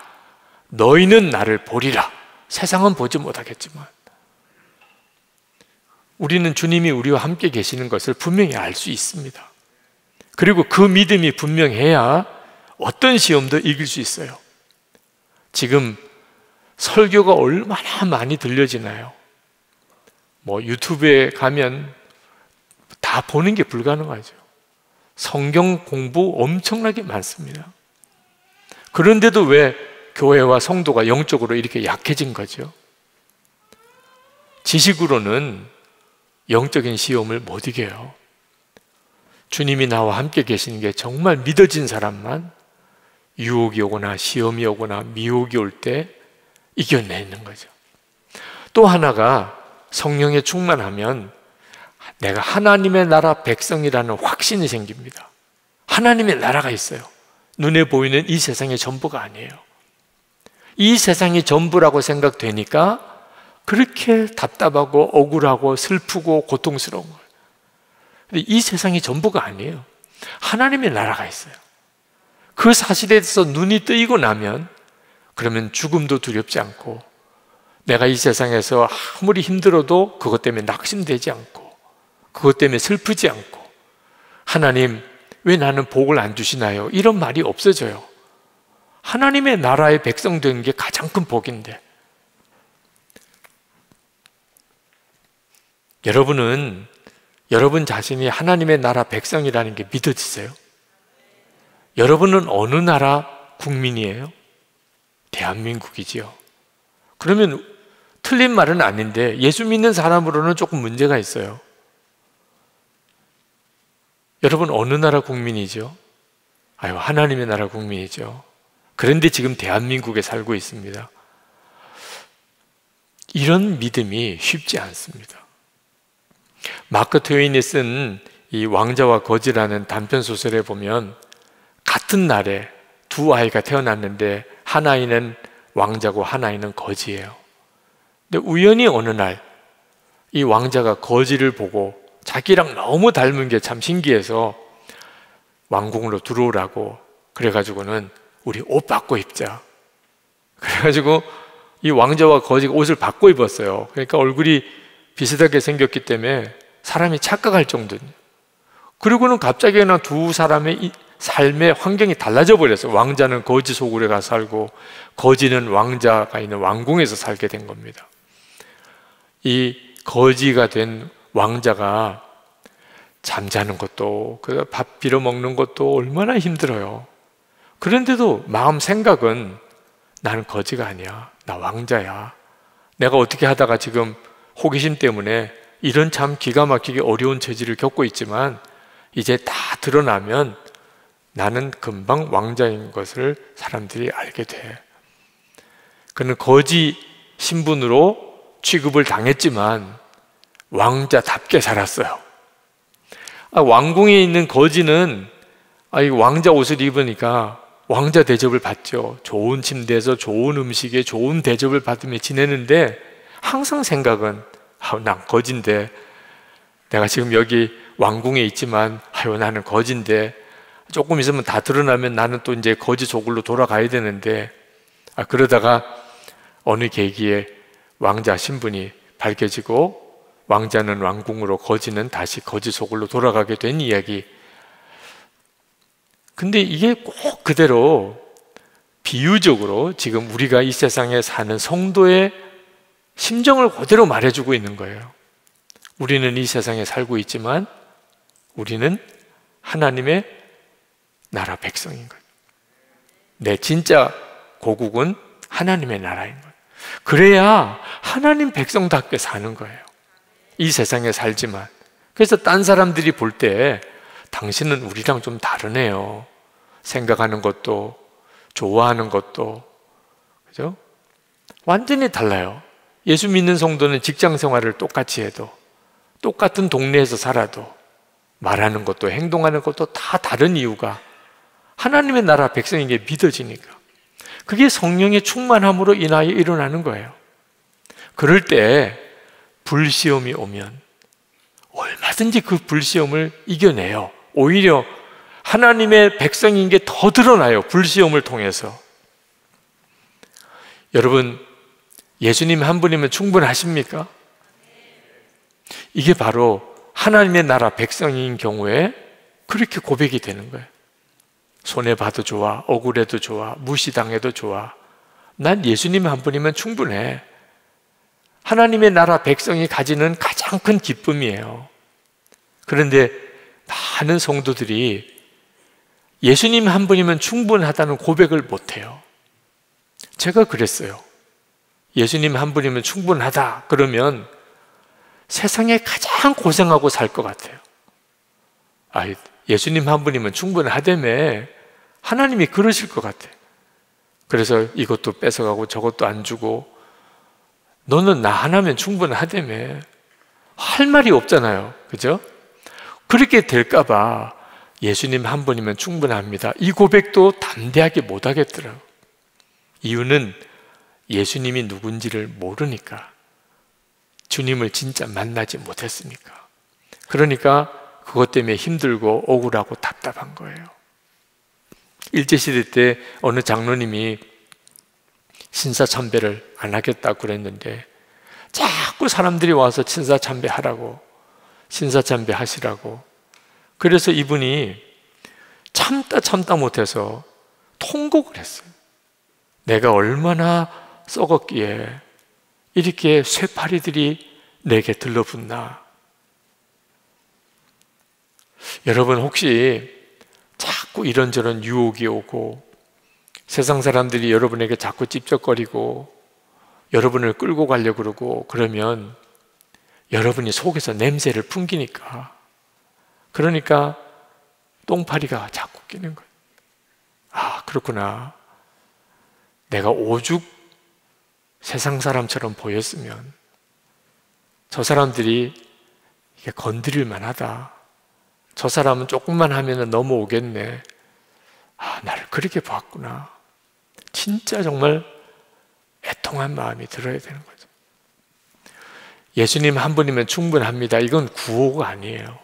너희는 나를 보리라. 세상은 보지 못하겠지만 우리는 주님이 우리와 함께 계시는 것을 분명히 알 수 있습니다. 그리고 그 믿음이 분명해야 어떤 시험도 이길 수 있어요. 지금 설교가 얼마나 많이 들려지나요? 뭐 유튜브에 가면 다 보는 게 불가능하죠. 성경 공부 엄청나게 많습니다. 그런데도 왜 교회와 성도가 영적으로 이렇게 약해진 거죠? 지식으로는 영적인 시험을 못 이겨요. 주님이 나와 함께 계시는 게 정말 믿어진 사람만 유혹이 오거나 시험이 오거나 미혹이 올 때 이겨내는 거죠. 또 하나가 성령에 충만하면 내가 하나님의 나라 백성이라는 확신이 생깁니다. 하나님의 나라가 있어요. 눈에 보이는 이 세상의 전부가 아니에요. 이 세상이 전부라고 생각되니까 그렇게 답답하고 억울하고 슬프고 고통스러운 거예요. 근데 이 세상이 전부가 아니에요. 하나님의 나라가 있어요. 그 사실에 대해서 눈이 뜨이고 나면 그러면 죽음도 두렵지 않고 내가 이 세상에서 아무리 힘들어도 그것 때문에 낙심되지 않고, 그것 때문에 슬프지 않고, 하나님 왜 나는 복을 안 주시나요? 이런 말이 없어져요. 하나님의 나라의 백성 된 게 가장 큰 복인데, 여러분은 여러분 자신이 하나님의 나라 백성이라는 게 믿어지세요? 여러분은 어느 나라 국민이에요? 대한민국이지요. 그러면 틀린 말은 아닌데 예수 믿는 사람으로는 조금 문제가 있어요. 여러분 어느 나라 국민이죠? 아유, 하나님의 나라 국민이죠. 그런데 지금 대한민국에 살고 있습니다. 이런 믿음이 쉽지 않습니다. 마크 트웨인이 쓴 이 왕자와 거지라는 단편 소설에 보면 같은 날에 두 아이가 태어났는데 한 아이는 왕자고 한 아이는 거지예요. 근데 우연히 어느 날 이 왕자가 거지를 보고 자기랑 너무 닮은 게 참 신기해서 왕궁으로 들어오라고, 그래가지고는 우리 옷 바꿔 입자. 그래가지고 이 왕자와 거지가 옷을 바꿔 입었어요. 그러니까 얼굴이 비슷하게 생겼기 때문에 사람이 착각할 정도예요. 그리고는 갑자기 두 사람의 이 삶의 환경이 달라져 버렸어요. 왕자는 거지 속으로 가서 살고 거지는 왕자가 있는 왕궁에서 살게 된 겁니다. 이 거지가 된 왕자가 잠자는 것도, 밥 빌어 먹는 것도 얼마나 힘들어요. 그런데도 마음 생각은 나는 거지가 아니야, 나 왕자야. 내가 어떻게 하다가 지금 호기심 때문에 이런 참 기가 막히게 어려운 처지를 겪고 있지만 이제 다 드러나면 나는 금방 왕자인 것을 사람들이 알게 돼. 그는 거지 신분으로 취급을 당했지만 왕자답게 살았어요. 왕궁에 있는 거지는 이 왕자 옷을 입으니까 왕자 대접을 받죠. 좋은 침대에서 좋은 음식에 좋은 대접을 받으며 지내는데 항상 생각은 난 거지인데, 내가 지금 여기 왕궁에 있지만 나는 거지인데 조금 있으면 다 드러나면 나는 또 이제 거지 속으로 돌아가야 되는데, 그러다가 어느 계기에 왕자 신분이 밝혀지고 왕자는 왕궁으로, 거지는 다시 거지 속으로 돌아가게 된 이야기. 근데 이게 꼭 그대로 비유적으로 지금 우리가 이 세상에 사는 성도의 심정을 그대로 말해주고 있는 거예요. 우리는 이 세상에 살고 있지만 우리는 하나님의 나라 백성인 거예요. 내 진짜 고국은 하나님의 나라인 거예요. 그래야 하나님 백성답게 사는 거예요. 이 세상에 살지만. 그래서 딴 사람들이 볼 때 당신은 우리랑 좀 다르네요. 생각하는 것도, 좋아하는 것도, 그죠? 완전히 달라요. 예수 믿는 성도는 직장 생활을 똑같이 해도, 똑같은 동네에서 살아도 말하는 것도 행동하는 것도 다 다른 이유가 하나님의 나라 백성인 게 믿어지니까. 그게 성령의 충만함으로 인하여 일어나는 거예요. 그럴 때 불시험이 오면 얼마든지 그 불시험을 이겨내요. 오히려 하나님의 백성인 게 더 드러나요. 불시험을 통해서. 여러분, 예수님 한 분이면 충분하십니까? 이게 바로 하나님의 나라 백성인 경우에 그렇게 고백이 되는 거예요. 손해봐도 좋아, 억울해도 좋아, 무시당해도 좋아, 난 예수님 한 분이면 충분해. 하나님의 나라 백성이 가지는 가장 큰 기쁨이에요. 그런데 많은 성도들이 예수님 한 분이면 충분하다는 고백을 못해요. 제가 그랬어요. 예수님 한 분이면 충분하다 그러면 세상에 가장 고생하고 살 것 같아요. 예수님 한 분이면 충분하다며, 하나님이 그러실 것 같아요. 그래서 이것도 뺏어가고 저것도 안 주고, 너는 나 하나면 충분하다며. 할 말이 없잖아요. 그죠? 그렇게 될까 봐 예수님 한 분이면 충분합니다, 이 고백도 담대하게 못 하겠더라고요. 이유는 예수님이 누군지를 모르니까. 주님을 진짜 만나지 못했으니까. 그러니까 그것 때문에 힘들고 억울하고 답답한 거예요. 일제시대 때 어느 장로님이 신사참배를 안 하겠다고 그랬는데 자꾸 사람들이 와서 신사참배하라고, 신사참배 하시라고. 그래서 이분이 참다 못해서 통곡을 했어요. 내가 얼마나 썩었기에 이렇게 쇠파리들이 내게 들러붙나. 여러분, 혹시 자꾸 이런저런 유혹이 오고 세상 사람들이 여러분에게 자꾸 찝쩍거리고 여러분을 끌고 가려고 그러고 그러면 여러분이 속에서 냄새를 풍기니까, 그러니까 똥파리가 자꾸 끼는 거예요. 아, 그렇구나. 내가 오죽 세상 사람처럼 보였으면 저 사람들이 이게 건드릴 만하다. 저 사람은 조금만 하면 넘어오겠네. 아, 나를 그렇게 봤구나. 진짜 정말 애통한 마음이 들어야 되는 거죠. 예수님 한 분이면 충분합니다. 이건 구호가 아니에요.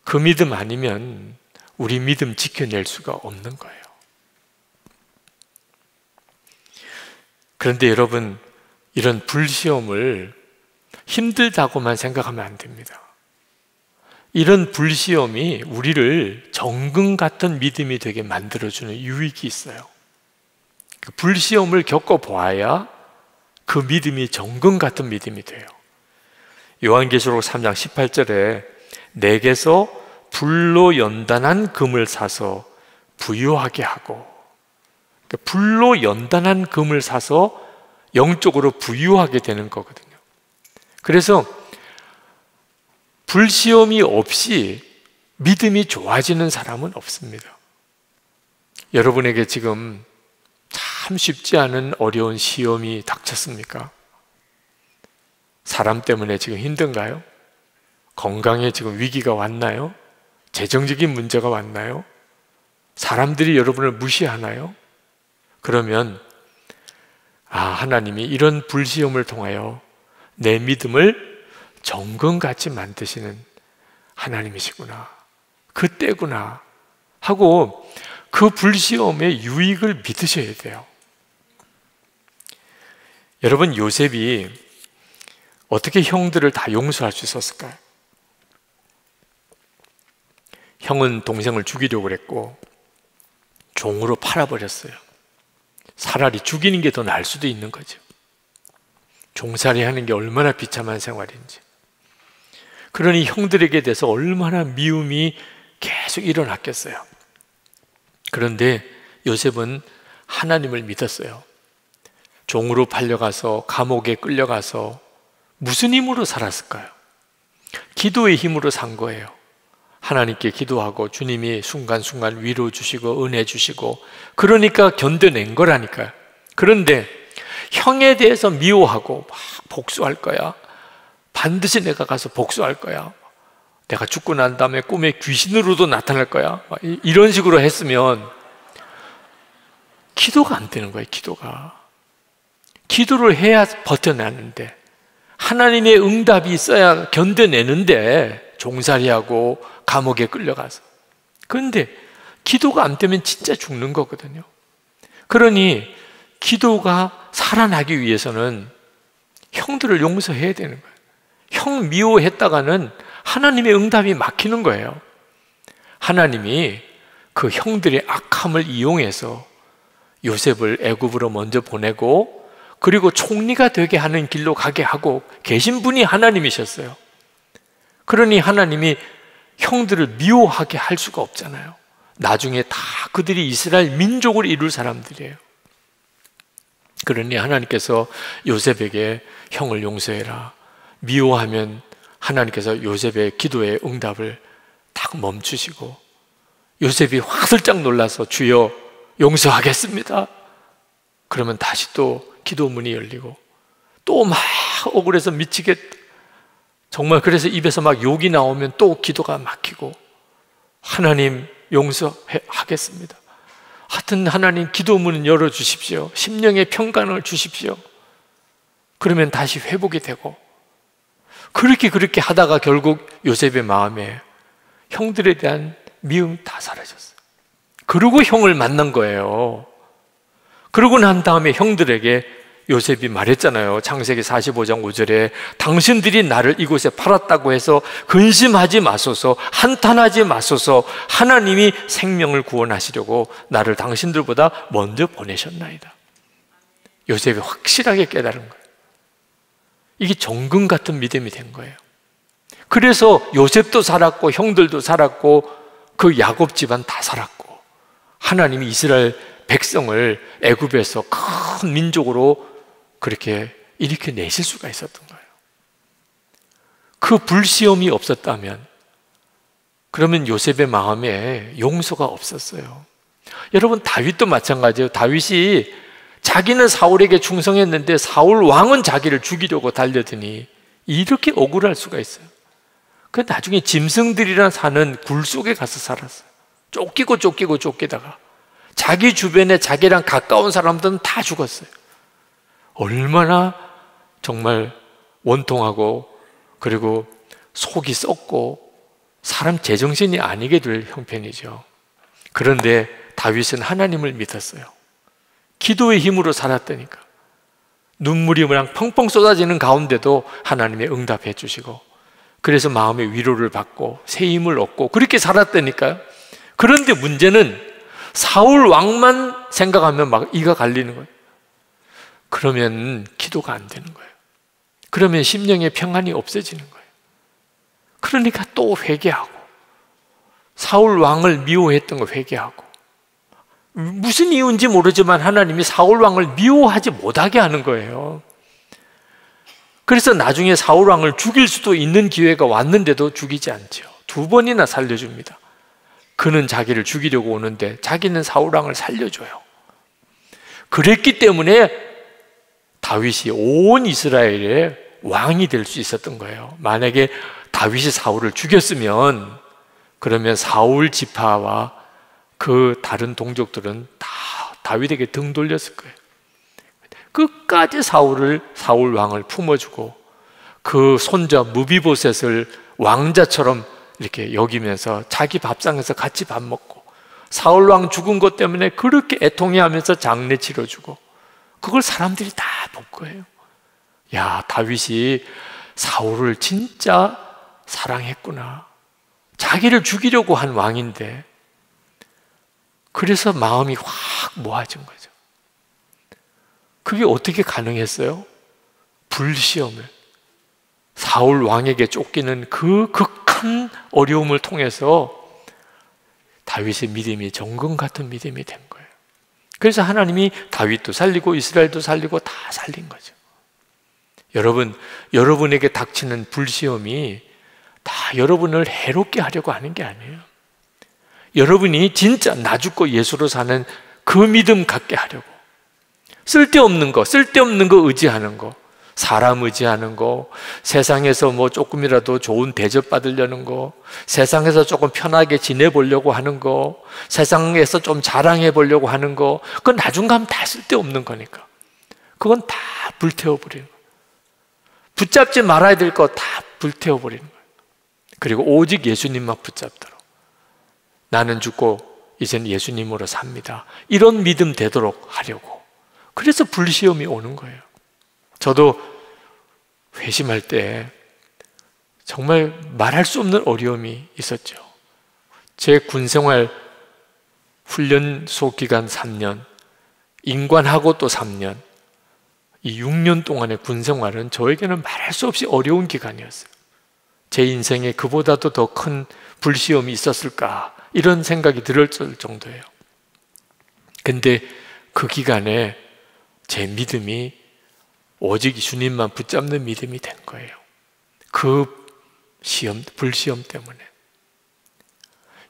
그 믿음 아니면 우리 믿음 지켜낼 수가 없는 거예요. 그런데 여러분, 이런 불시험을 힘들다고만 생각하면 안 됩니다. 이런 불시험이 우리를 정금 같은 믿음이 되게 만들어주는 유익이 있어요. 그 불시험을 겪어보아야 그 믿음이 정금 같은 믿음이 돼요. 요한계시록 3장 18절에 내게서 불로 연단한 금을 사서 부유하게 하고, 불로 연단한 금을 사서 영적으로 부유하게 되는 거거든요. 그래서 불시험이 없이 믿음이 좋아지는 사람은 없습니다. 여러분에게 지금 참 쉽지 않은 어려운 시험이 닥쳤습니까? 사람 때문에 지금 힘든가요? 건강에 지금 위기가 왔나요? 재정적인 문제가 왔나요? 사람들이 여러분을 무시하나요? 그러면 하나님이 이런 불시험을 통하여 내 믿음을 정금같이 만드시는 하나님이시구나, 그때구나 하고 그 불시험의 유익을 믿으셔야 돼요. 여러분, 요셉이 어떻게 형들을 다 용서할 수 있었을까요? 형은 동생을 죽이려고 그랬고 종으로 팔아버렸어요. 차라리 죽이는 게 더 나을 수도 있는 거죠. 종살이 하는 게 얼마나 비참한 생활인지. 그러니 형들에게 대해서 얼마나 미움이 계속 일어났겠어요. 그런데 요셉은 하나님을 믿었어요. 종으로 팔려가서 감옥에 끌려가서 무슨 힘으로 살았을까요? 기도의 힘으로 산 거예요. 하나님께 기도하고 주님이 순간순간 위로 주시고 은혜 주시고, 그러니까 견뎌낸 거라니까요. 그런데 형에 대해서 미워하고 막 복수할 거야, 반드시 내가 가서 복수할 거야, 내가 죽고 난 다음에 꿈에 귀신으로도 나타날 거야, 이런 식으로 했으면 기도가 안 되는 거예요. 기도를 해야 버텨내는데, 하나님의 응답이 있어야 견뎌내는데, 종살이하고 감옥에 끌려가서. 그런데 기도가 안 되면 진짜 죽는 거거든요. 그러니 기도가 살아나기 위해서는 형들을 용서해야 되는 거예요. 형 미워했다가는 하나님의 응답이 막히는 거예요. 하나님이 그 형들의 악함을 이용해서 요셉을 애굽으로 먼저 보내고, 그리고 총리가 되게 하는 길로 가게 하고 계신 분이 하나님이셨어요. 그러니 하나님이 형들을 미워하게 할 수가 없잖아요. 나중에 다 그들이 이스라엘 민족을 이룰 사람들이에요. 그러니 하나님께서 요셉에게 형을 용서해라, 미워하면 하나님께서 요셉의 기도의 응답을 딱 멈추시고, 요셉이 화들짝 놀라서 주여 용서하겠습니다, 그러면 다시 또 기도문이 열리고, 또 막 억울해서 미치겠다, 정말 그래서 입에서 막 욕이 나오면 또 기도가 막히고, 하나님 용서하겠습니다, 하여튼 하나님 기도문은 열어주십시오, 심령의 평강을 주십시오, 그러면 다시 회복이 되고, 그렇게 하다가 결국 요셉의 마음에 형들에 대한 미움 다 사라졌어요. 그러고 형을 만난 거예요. 그러고 난 다음에 형들에게 요셉이 말했잖아요. 창세기 45장 5절에 당신들이 나를 이곳에 팔았다고 해서 근심하지 마소서, 한탄하지 마소서. 하나님이 생명을 구원하시려고 나를 당신들보다 먼저 보내셨나이다. 요셉이 확실하게 깨달은 거예요. 이게 정금 같은 믿음이 된 거예요. 그래서 요셉도 살았고 형들도 살았고 그 야곱 집안 다 살았고, 하나님이 이스라엘 백성을 애굽에서 큰 민족으로 그렇게 일으켜 내실 수가 있었던 거예요. 그 불시험이 없었다면 그러면 요셉의 마음에 용서가 없었어요. 여러분, 다윗도 마찬가지예요. 다윗이 자기는 사울에게 충성했는데 사울 왕은 자기를 죽이려고 달려드니 이렇게 억울할 수가 있어요. 그 나중에 짐승들이랑 사는 굴 속에 가서 살았어요. 쫓기다가 자기 주변에 자기랑 가까운 사람들은 다 죽었어요. 얼마나 정말 원통하고 그리고 속이 썩고 사람 제정신이 아니게 될 형편이죠. 그런데 다윗은 하나님을 믿었어요. 기도의 힘으로 살았다니까. 눈물이 그냥 펑펑 쏟아지는 가운데도 하나님의 응답해 주시고, 그래서 마음의 위로를 받고 새 힘을 얻고 그렇게 살았다니까요. 그런데 문제는 사울 왕만 생각하면 막 이가 갈리는 거예요. 그러면 기도가 안 되는 거예요. 그러면 심령의 평안이 없어지는 거예요. 그러니까 또 회개하고, 사울 왕을 미워했던 거 회개하고, 무슨 이유인지 모르지만 하나님이 사울 왕을 미워하지 못하게 하는 거예요. 그래서 나중에 사울 왕을 죽일 수도 있는 기회가 왔는데도 죽이지 않죠. 2번이나 살려줍니다. 그는 자기를 죽이려고 오는데 자기는 사울 왕을 살려줘요. 그랬기 때문에 다윗이 온 이스라엘의 왕이 될 수 있었던 거예요. 만약에 다윗이 사울을 죽였으면 그러면 사울 지파와 그 다른 동족들은 다 다윗에게 등 돌렸을 거예요. 끝까지 사울 왕을 품어주고 그 손자 무비보셋을 왕자처럼 이렇게 여기면서 자기 밥상에서 같이 밥 먹고, 사울 왕 죽은 것 때문에 그렇게 애통해하면서 장례 치러주고, 그걸 사람들이 다 볼 거예요. 야, 다윗이 사울을 진짜 사랑했구나. 자기를 죽이려고 한 왕인데, 그래서 마음이 확 모아진 거죠. 그게 어떻게 가능했어요? 불시험을, 사울 왕에게 쫓기는 그 극한 어려움을 통해서 다윗의 믿음이 정금 같은 믿음이 된 거예요. 그래서 하나님이 다윗도 살리고 이스라엘도 살리고 다 살린 거죠. 여러분, 여러분에게 닥치는 불시험이 다 여러분을 해롭게 하려고 하는 게 아니에요. 여러분이 진짜 나 죽고 예수로 사는 그 믿음 갖게 하려고, 쓸데없는 거 의지하는 거, 사람 의지하는 거, 세상에서 뭐 조금이라도 좋은 대접 받으려는 거, 세상에서 조금 편하게 지내보려고 하는 거, 세상에서 좀 자랑해 보려고 하는 거, 그건 나중 가면 다 쓸데없는 거니까 그건 다 불태워버리는 거예요. 붙잡지 말아야 될 거 다 불태워버리는 거예요. 그리고 오직 예수님만 붙잡도록, 나는 죽고 이제는 예수님으로 삽니다, 이런 믿음 되도록 하려고. 그래서 불시험이 오는 거예요. 저도 회심할 때 정말 말할 수 없는 어려움이 있었죠. 제 군생활 훈련소 기간 3년, 인관하고 또 3년, 이 6년 동안의 군생활은 저에게는 말할 수 없이 어려운 기간이었어요. 제 인생에 그보다도 더 큰 불시험이 있었을까, 이런 생각이 들을 정도예요. 근데 그 기간에 제 믿음이 오직 주님만 붙잡는 믿음이 된 거예요. 그 불시험 때문에.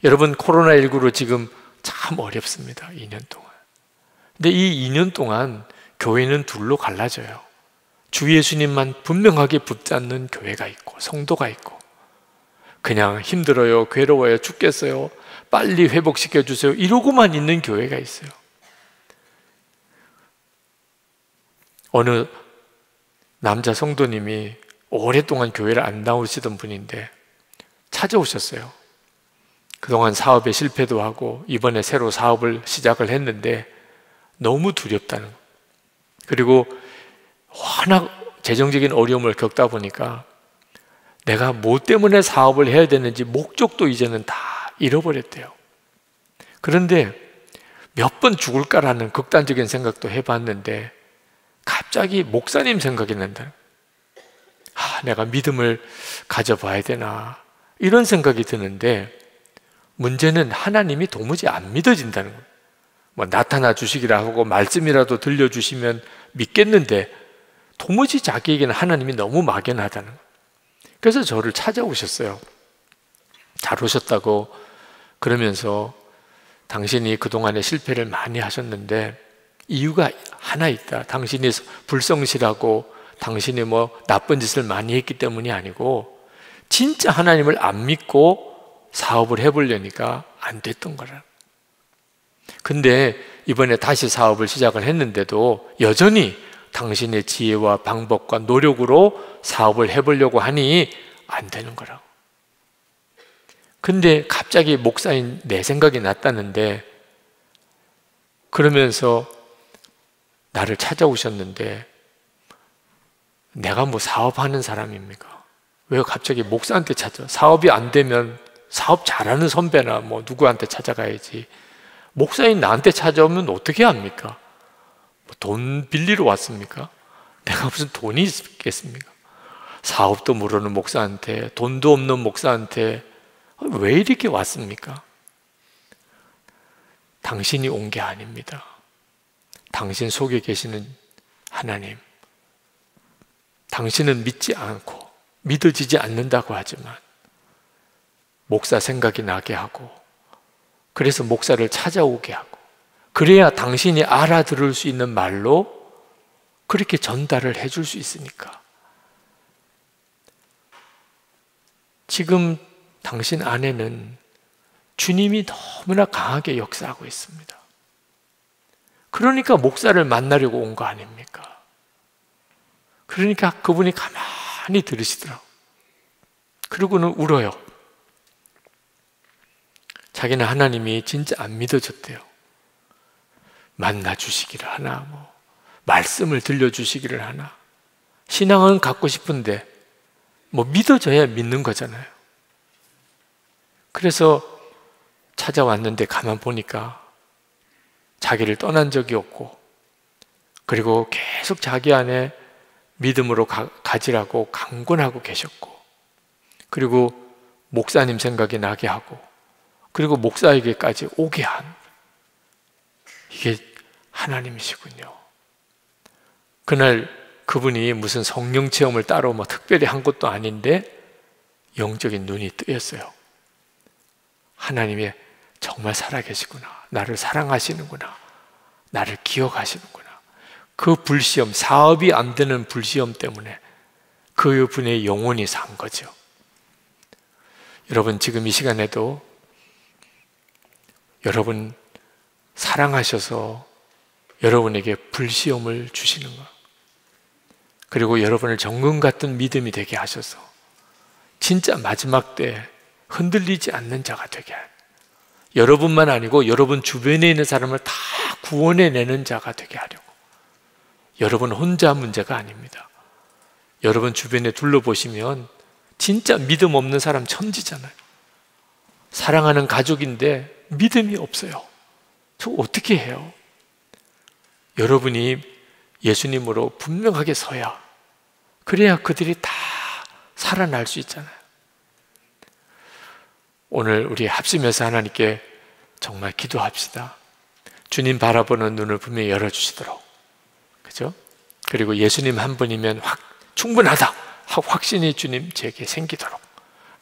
여러분, 코로나19로 지금 참 어렵습니다. 2년 동안. 근데 이 2년 동안 교회는 둘로 갈라져요. 주 예수님만 분명하게 붙잡는 교회가 있고 성도가 있고, 그냥 힘들어요, 괴로워요, 죽겠어요, 빨리 회복시켜 주세요, 이러고만 있는 교회가 있어요. 어느 남자 성도님이 오랫동안 교회를 안 나오시던 분인데 찾아오셨어요. 그동안 사업에 실패도 하고 이번에 새로 사업을 시작을 했는데 너무 두렵다는 거. 그리고 워낙 재정적인 어려움을 겪다 보니까 내가 뭐 때문에 사업을 해야 되는지 목적도 이제는 다 잃어버렸대요. 그런데 몇 번 죽을까라는 극단적인 생각도 해봤는데 갑자기 목사님 생각이 난다. 내가 믿음을 가져봐야 되나 이런 생각이 드는데, 문제는 하나님이 도무지 안 믿어진다는 거예요. 뭐 나타나 주시기라 하고 말씀이라도 들려주시면 믿겠는데 도무지 자기에게는 하나님이 너무 막연하다는 거예요. 그래서 저를 찾아오셨어요. 잘 오셨다고 그러면서 당신이 그동안에 실패를 많이 하셨는데 이유가 하나 있다. 당신이 불성실하고 당신이 뭐 나쁜 짓을 많이 했기 때문이 아니고 진짜 하나님을 안 믿고 사업을 해보려니까 안 됐던 거라. 근데 이번에 다시 사업을 시작을 했는데도 여전히 당신의 지혜와 방법과 노력으로 사업을 해보려고 하니 안 되는 거라고. 근데 갑자기 목사인 내 생각이 났다는데, 그러면서 나를 찾아오셨는데 내가 뭐 사업하는 사람입니까? 왜 갑자기 목사한테 찾아? 사업이 안 되면 사업 잘하는 선배나 뭐 누구한테 찾아가야지. 목사인 나한테 찾아오면 어떻게 합니까? 돈 빌리러 왔습니까? 내가 무슨 돈이 있겠습니까? 사업도 모르는 목사한테, 돈도 없는 목사한테 왜 이렇게 왔습니까? 당신이 온 게 아닙니다. 당신 속에 계시는 하나님, 당신은 믿지 않고 믿어지지 않는다고 하지만 목사 생각이 나게 하고, 그래서 목사를 찾아오게 하고, 그래야 당신이 알아들을 수 있는 말로 그렇게 전달을 해줄 수 있으니까. 지금 당신 안에는 주님이 너무나 강하게 역사하고 있습니다. 그러니까 목사를 만나려고 온 거 아닙니까? 그러니까 그분이 가만히 들으시더라고. 그러고는 울어요. 자기는 하나님이 진짜 안 믿어졌대요. 만나주시기를 하나, 뭐 말씀을 들려주시기를 하나. 신앙은 갖고 싶은데 뭐 믿어져야 믿는 거잖아요. 그래서 찾아왔는데 가만 보니까 자기를 떠난 적이 없고, 그리고 계속 자기 안에 믿음으로 가지라고 강권하고 계셨고, 그리고 목사님 생각이 나게 하고, 그리고 목사에게까지 오게 한, 이게 하나님이시군요. 그날 그분이 무슨 성령 체험을 따로 뭐 특별히 한 것도 아닌데 영적인 눈이 뜨였어요. 하나님이 정말 살아계시구나, 나를 사랑하시는구나, 나를 기억하시는구나. 그 불시험, 사업이 안 되는 불시험 때문에 그분의 영혼이 산 거죠. 여러분, 지금 이 시간에도 여러분 사랑하셔서 여러분에게 불시험을 주시는 것, 그리고 여러분을 정금 같은 믿음이 되게 하셔서 진짜 마지막 때 흔들리지 않는 자가 되게 하는, 여러분만 아니고 여러분 주변에 있는 사람을 다 구원해내는 자가 되게 하려고. 여러분 혼자 문제가 아닙니다. 여러분 주변에 둘러보시면 진짜 믿음 없는 사람 천지잖아요. 사랑하는 가족인데 믿음이 없어요. 저 어떻게 해요? 여러분이 예수님으로 분명하게 서야, 그래야 그들이 다 살아날 수 있잖아요. 오늘 우리 합심해서 하나님께 정말 기도합시다. 주님 바라보는 눈을 분명히 열어주시도록, 그죠? 그리고 예수님 한 분이면 충분하다 하고 확신이 주님 제게 생기도록,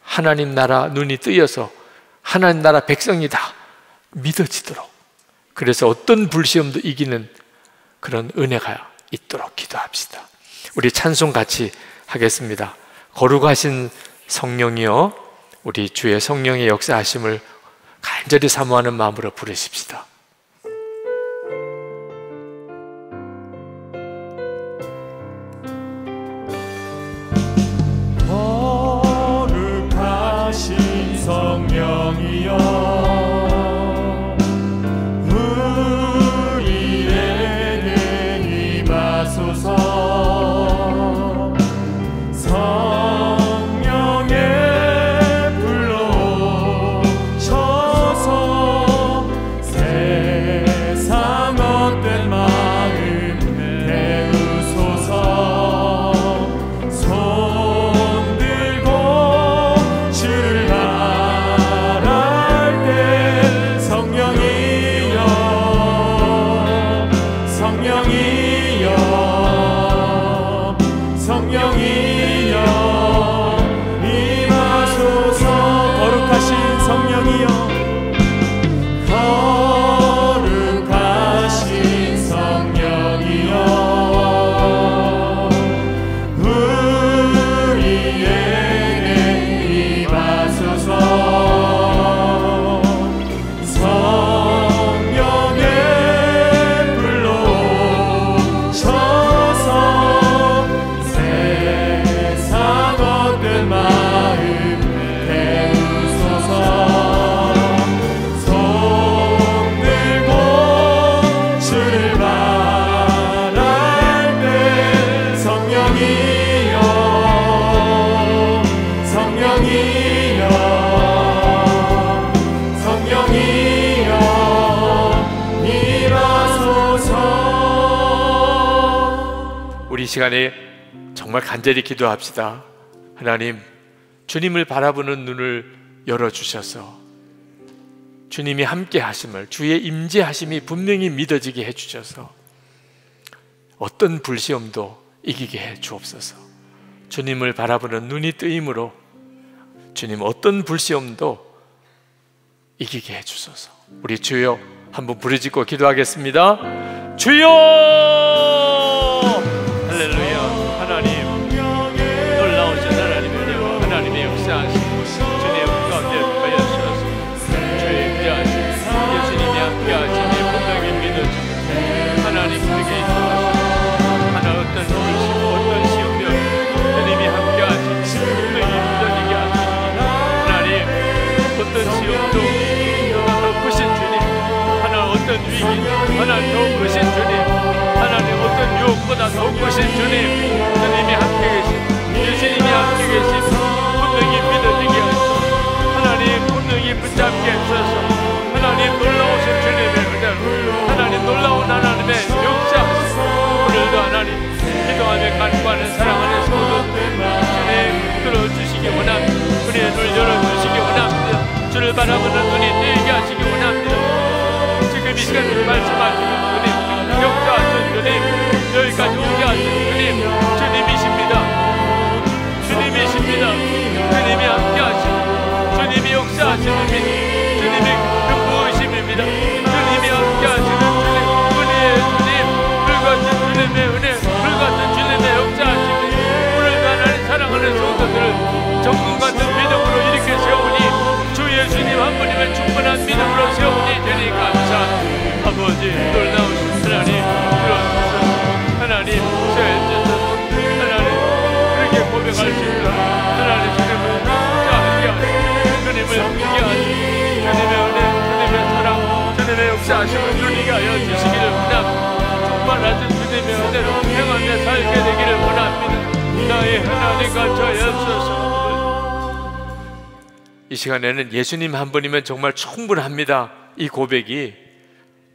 하나님 나라 눈이 뜨여서 하나님 나라 백성이다 믿어지도록, 그래서 어떤 불시험도 이기는 그런 은혜가 있도록 기도합시다. 우리 찬송 같이 하겠습니다. 거룩하신 성령이여, 우리 주의 성령의 역사하심을 간절히 사모하는 마음으로 부르십시다. 거룩하신 성령이여, 우리의 우리 시간에 정말 간절히 기도합시다. 하나님, 주님을 바라보는 눈을 열어주셔서 주님이 함께 하심을, 주의 임재하심이 분명히 믿어지게 해주셔서 어떤 불시험도 이기게 해 주옵소서. 주님을 바라보는 눈이 뜨임으로 주님 어떤 불시험도 이기게 해 주소서. 우리 주여 한번 부르짖고 기도하겠습니다. 주여! 할렐루야. 하나님, 놀라우신 하나님의 은혜와 하나님의 역사하심 주님의 가운데 하여 주셔서 주의 임재하심, 예수님이 함께 하심이 분명히 믿어지고 하나님 우리에게 있어서 하나 어떤 불시험, 어떤 시험이 주님이 함께 하심이 분명히 믿어지게 하시니 하나님, 어떤 시험도 더 크신 주님, 하나 어떤 위기, 하나 더 크신 주님, 하나님 어떤 유혹보다 더 크신 주님, 주님이 함께 계신, 예수님이 함께 계신 분명히 믿어지게 하소서. 하나님 분명히 붙잡게 하소서. 하나님 놀라우신 주님의 은혜로, 하나님 놀라운 하나님의 역사하소서. 오늘도 하나님 기도하며 간구하는 사랑하는 성도들 주님 들어주시기 원합니다. 우리의 눈을 열어주시기 원합니다. 주를 바라보는 눈이 뜨이게 하시기 원합니다. 지금 이 시간에 말씀하시는 주님, 역사하신 주님, 여기까지 오게 하신 주님, 주님이십니다. 주님이십니다. 주님이 함께 하시고 주님이 역사하시는 분, 주님이 근무의심입니다. 주님이 함께 하시는 주님, 은혜의 주님, 불같은 주님의 은혜, 불같은 주님의 역사하심이 오늘도 하나님 사랑하는 성도들을 정금 같은 믿음으로 이렇게 세우니 주 예수님 한 분이면 충분한 믿음으로 세우니 되니 감사합니다. 아버지 놀라우신 하나님 들어주셔서 하나님 구세해주셔서 하나님 그렇게 고백할 수 있도록 하나님 주님을 함께하시고 주님을 함께하시고 주님의 은혜, 주님의 사랑, 주님의 역사하심을 누리게 하여 주시기를 원합니다. 충만하신 주님의 은혜로 행하며 살게 되기를 원합니다. 나의 하나님 감사하옵소서. 이 시간에는 예수님 한 분이면 정말 충분합니다. 이 고백이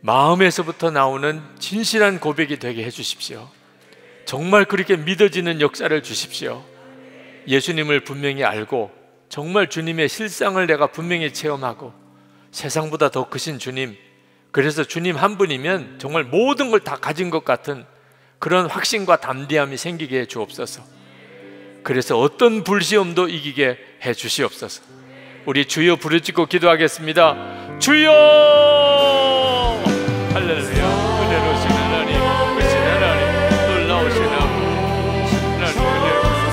마음에서부터 나오는 진실한 고백이 되게 해주십시오. 정말 그렇게 믿어지는 역사를 주십시오. 예수님을 분명히 알고 정말 주님의 실상을 내가 분명히 체험하고 세상보다 더 크신 주님, 그래서 주님 한 분이면 정말 모든 걸 다 가진 것 같은 그런 확신과 담대함이 생기게 해 주옵소서. 그래서 어떤 불시험도 이기게 해 주시옵소서. 우리 주여 부르짖고 기도하겠습니다. 주여! 할렐루야. 은혜로우신 하나님, 크신 하나님, 놀라우신 하나님,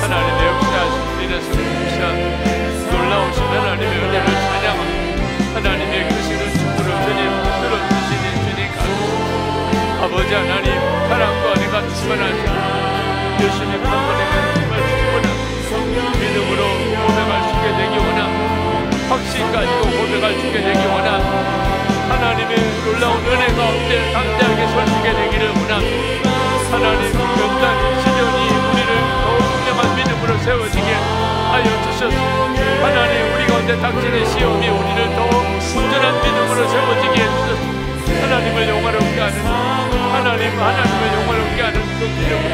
하나님의 역사하신 믿어서 놀라우신 하나님의 은혜를 찬양합니다. 하나님의 크신 은총으로 주님 들어주시니 주님 감사합니다. 아버지 하나님, 사랑과 은혜가 충만하신 예수님 한 분에게 정말 충분한 믿음으로 고백할 수 있게 되기 원합니다. 확신 가지고 고백할 수 있게 되기 원합니다. 하나님의 놀라운 은혜 가운데 담대하게 설치게 되기를 원합니다. 하나님 역단이 시련이 우리를 더욱 분명한 믿음으로 세워지게 하여 주셔서 하나님 우리 가운데 닥치는 시험이 우리를 더욱 온전한 믿음으로 세워지게 해주셔서 하나님을 영화롭게 하는 하나님을 영화롭게 하는 그 믿음으로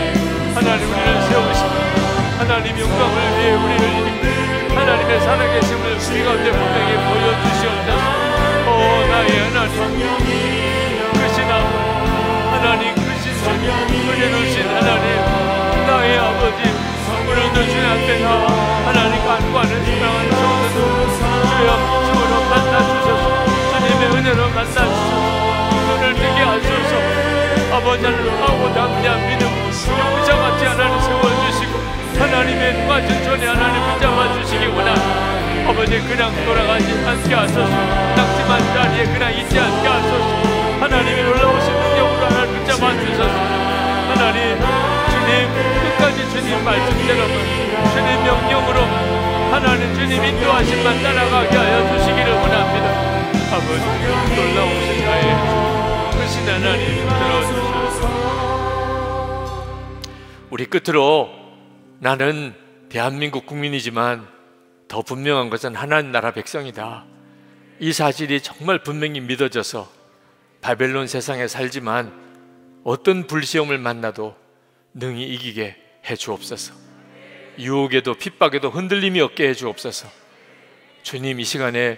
하나님 우리를 세우시고 하나님 영광을 위해 우리를 일으키고 하나님의 살아계심을 우리 가운데 분명히 보여주시옵소서. 나의 하나님, 크신 하나님, 크신 주님, 은혜로우신 하나님, 나의 아버지, 오늘도 주님 앞에 나와 하나님 간구하는 사랑하는 성도들 주여 주로 만나주셔서 주님의 은혜로 만나주셔서 눈을 뜨게 하소서. 아버지 하나님하고 담대한 믿음 용사같이 하나님 세워주시고 하나님의 눈맞은 손에 하나님 붙잡아주시기 원합니다. 아버지 그냥 돌아가지 않게 하소서. 낙심한 자리에 그냥 있지 않게 하소서. 하나님의 놀라우신 능력으로 하나님 붙잡아 주소서. 하나님 주님 끝까지 주님 말씀대로는 주님 명령으로 하나님 주님 인도하심만 따라가게 하여 주시기를 원합니다. 아버지 놀라우신 나의 크신 하나님 들어주소서. 우리 끝으로 나는 대한민국 국민이지만 더 분명한 것은 하나님 나라 백성이다. 이 사실이 정말 분명히 믿어져서 바벨론 세상에 살지만 어떤 불시험을 만나도 능히 이기게 해 주옵소서. 유혹에도 핍박에도 흔들림이 없게 해 주옵소서. 주님, 이 시간에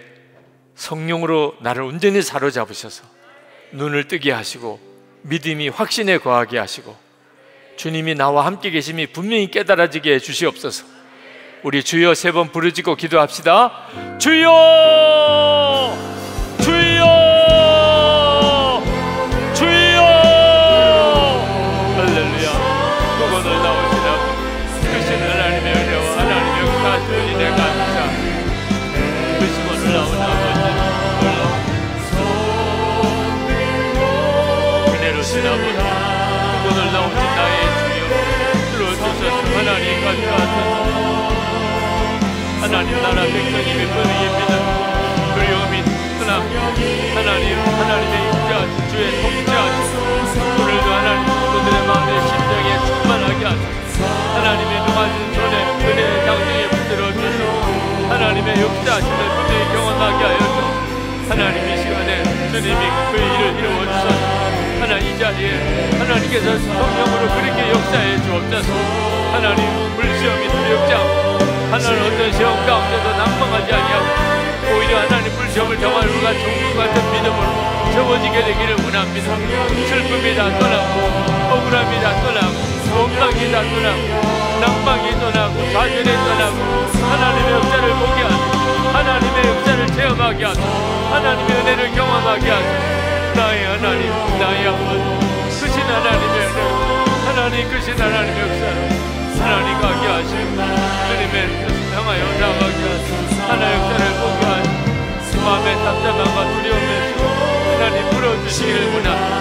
성령으로 나를 온전히 사로잡으셔서 눈을 뜨게 하시고 믿음이 확신에 거하게 하시고 주님이 나와 함께 계심이 분명히 깨달아지게 해 주시옵소서. 우리 주여 3번 부르짖고 기도합시다. 주여! 주여! 주여! 할렐루야. 그곳을 나오시나 크신 하나님의 은혜와 하나님의 역사하시니 내가 감사. 크신 오늘 나오는 아버지, 은혜로우신 아버지, 그곳을 나오신 나의 주여 들어주셔서 하나님 감사하소서. 하나님 나라 백성님의 분위기 믿음 두려움이 떠나 하나님의 인자 주의 통치하시고 오늘도 하나님 성도들의 마음에 심정에 충만하게 하시고 하나님의 동하신 손에 은혜의 장정에 붙들어 주시고 하나님의 역사하심을 분명히 경험하게 하여서 하나님 이 시간에 주님이 그 일을 이루어 주셔서 하나님 이 자리에 하나님께서 성령으로 그렇게 역사해 주옵소서. 하나님 불시험이 두렵지 않고 하나님 어떤 시험 가운데도 낭망하지 아니하고 오히려 하나님 불시험을 당할 우리가 종국 같은 믿음으로 접어지게 되기를 원합니다. 슬픔이 다 떠나고 억울함이 다 떠나고 원망이 다 떠나고 낭망이 떠나고 좌절이 떠나고 하나님의 역사를 보게 하소서. 하나님의 역사를 체험하게 하소서. 하나님의 은혜를 경험하게 하소서. 나의 하나님, 나의 아버지, 크신 하나님의 은혜, 하나님 크신 하나님의 역사로 하나님 가게 하시고 주님의 뜻을 향하여 나가게 하시고 하나의 역사를 보게 하시고 마음의 답답함과 두려움에서 하나님 풀어주시기를 원합니다.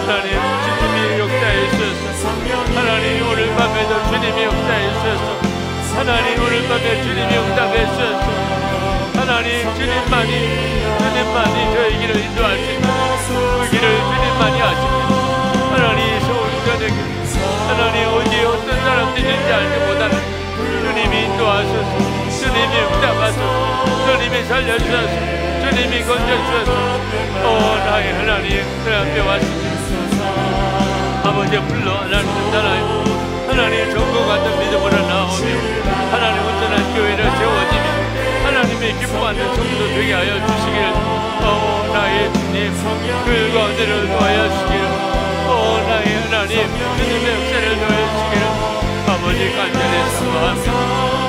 하나님 주님이 역사에 있어서 하나님 오늘 밤에도 주님이 역사에 있어서 하나님 오늘 밤에 주님이 응답에 있어서 하나님 주님만이 저의 길을 인도할 수 있는 그 길을 주님만이 하십니다. 하나님 서울전에게 하나님 어디에 어떤 사람들이 있는지 알지 못하는 주님이 인도하셔서 주님이 응답하셔서 주님이 살려주셔서 주님이 건져주셔서 나의 하나님 그 앞에 왔습니다. 아버지 불러 하나님 전하여 하나님 전국 같은 믿음으로 나오며 하나님 온전한 교회를 세워지며 하나님의 기뻐하는 성도 되게 하여 주시기를 나의 주님 그 가운데를 도하여 주시기를 나의 하나님 주님의 역사를 도와주시기를 아버지 간절히 사모합니다.